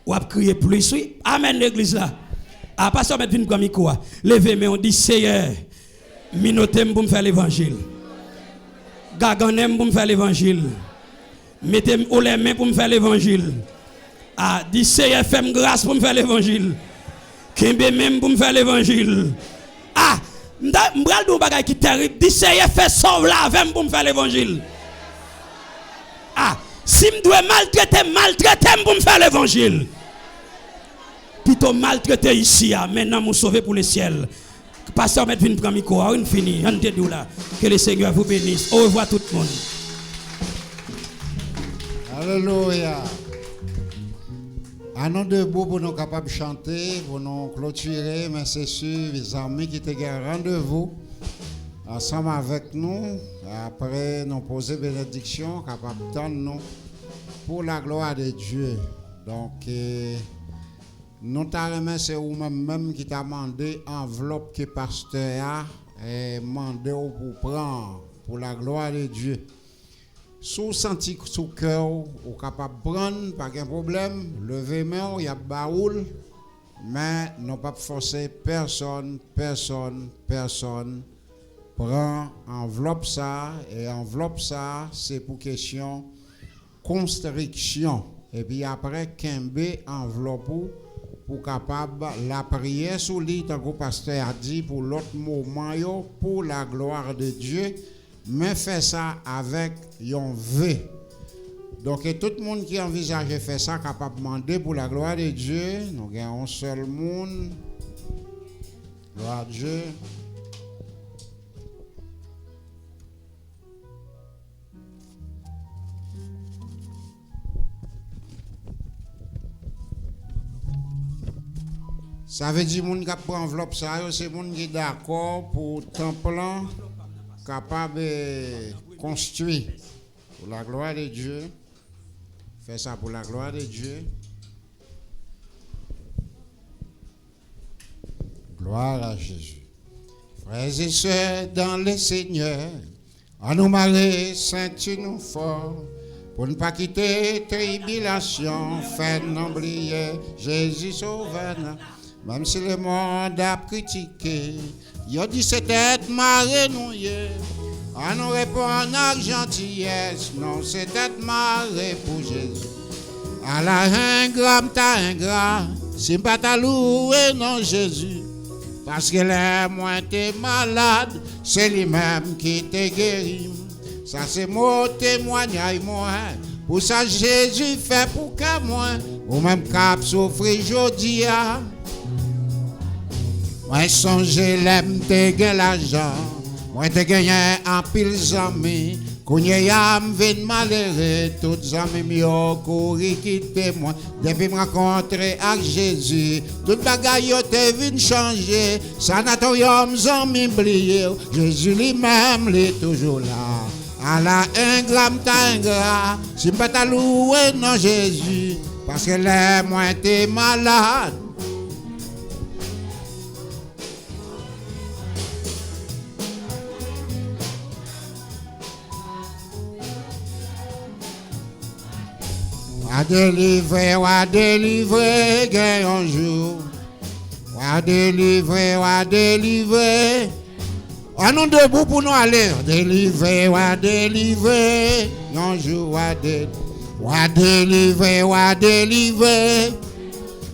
[SPEAKER 3] Ou à crier plus, oui. Amen l'église là. Ah, pasteur, mettre une comme micro. Levez, mais on dit Seigneur, minotem pour me faire l'évangile. Gaganem pour me faire l'évangile. Mettez les mains pour me faire l'évangile. Ah, dit Seigneur, fais-moi grâce pour me faire l'évangile. Kimbe même pour me faire l'évangile. Ah, m'bral dou bagay qui terrible. Dit Seigneur, fais sauve la avec pour me faire l'évangile. Ah, si je dois maltraiter pour me faire l'évangile. Plutôt maltraiter ici, maintenant nous sauver pour le ciel. Pasteur, mettez une première micro, on finit, on te dit là. Que le Seigneur vous bénisse. Au revoir tout le monde.
[SPEAKER 4] Alléluia. À nous debout pour nous capables de chanter, pour nous clôturer, mais c'est sûr, les amis qui te gardent rendez-vous ensemble avec nous. Après, nous poser bénédiction, capable de nous pour la gloire de Dieu. Donc, Nous t'avons c'est vous-même qui t'a demandé enveloppe que pasteur a demandé pour prendre pour la gloire de Dieu. Sous senti sous cœur, ou capable de prendre, pas de problème, lever main, il y a baoul, mais non pas forcer personne. Prend enveloppe ça, et enveloppe ça, c'est pour question constriction. Et puis après, Kembe enveloppe pour capable la prière sous lit, tant que le pasteur a dit, pour l'autre moment, pour la gloire de Dieu, mais fait ça avec un V. Donc, et tout le monde qui envisage de faire ça, capable de demander pour la gloire de Dieu, nous avons un seul monde. Gloire à Dieu. Ça veut dire que les gens qui prennent enveloppe, c'est les gens qui sont d'accord pour un plan capable de construire pour la gloire de Dieu. Fais ça pour la gloire de Dieu. Gloire à Jésus. Frères et sœurs dans le Seigneur, à nous marrer, ceinture fort, pour ne pas quitter tribulation, faire n'oublier Jésus sauveur. Même si le monde a critiqué, il a dit c'est être maré nouillé. À nous répondre avec gentillesse, non c'est être maré pour Jésus. À la ingrat, t'as ingrat, si pas ta loué non Jésus. Parce que là, moi t'es malade, c'est lui-même qui te guérit. Ça c'est mon témoignage, moi. Pour ça Jésus fait pour que moi, ou même cap souffrir jodi. Moi songe l'aime te gen l'argent, moi te gagné en pile amis, kounye yam vin malheureux, toutes amis m'yo couri quitter moi, depuis me rencontrer avec Jésus, tout bagay yo te vin changer, sanatorium zami oublié, Jésus lui-même l'est toujours là. À la ingrat, si pas ta loué non Jésus, parce que là moi t'es malade. Wa délivrer, gagne un jour. Wa délivrer. On nous debout pour nous aller. Délivrer, un jour, wa délivrer.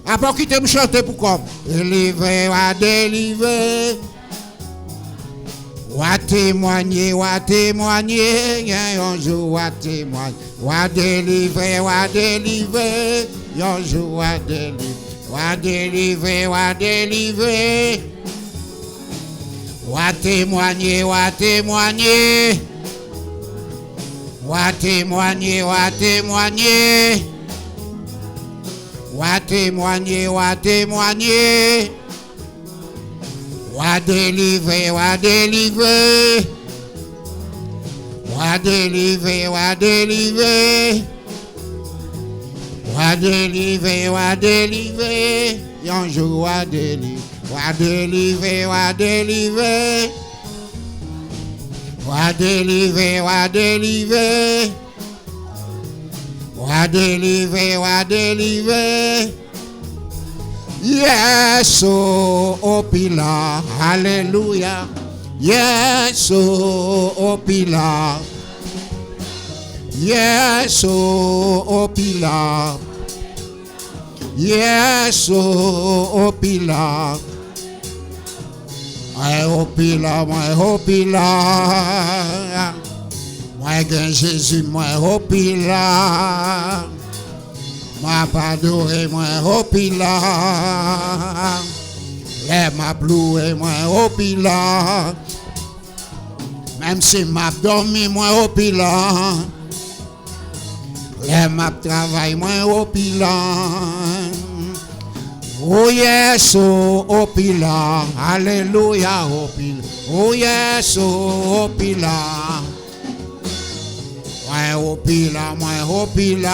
[SPEAKER 4] Après quitter me chanter pour comme. Délivrer. Wa témoigner, un jour, wa témoigner. Wa délivrer, un jour, wa délivrer. Wa témoigner. Wa délivrer, un jour wa délivrer. Wa délivrer. Yes, oh Pilar, hallelujah. Yes, oh Pilar. Yes, oh Pilar. Yes, oh Pilar. My Pilar. Moi gain Jésus, moi Pilar. Ma padoré, moi Pilar. Les ma bloué, moi Pilar. Même si m'a dormi, moi Pilar. Les ma travail, moi Pilar. Oh yes, oh Pilar. Alléluia, oh Pilar. Oh yes, oh Pilar. Moi Pilar. Moi Pilar.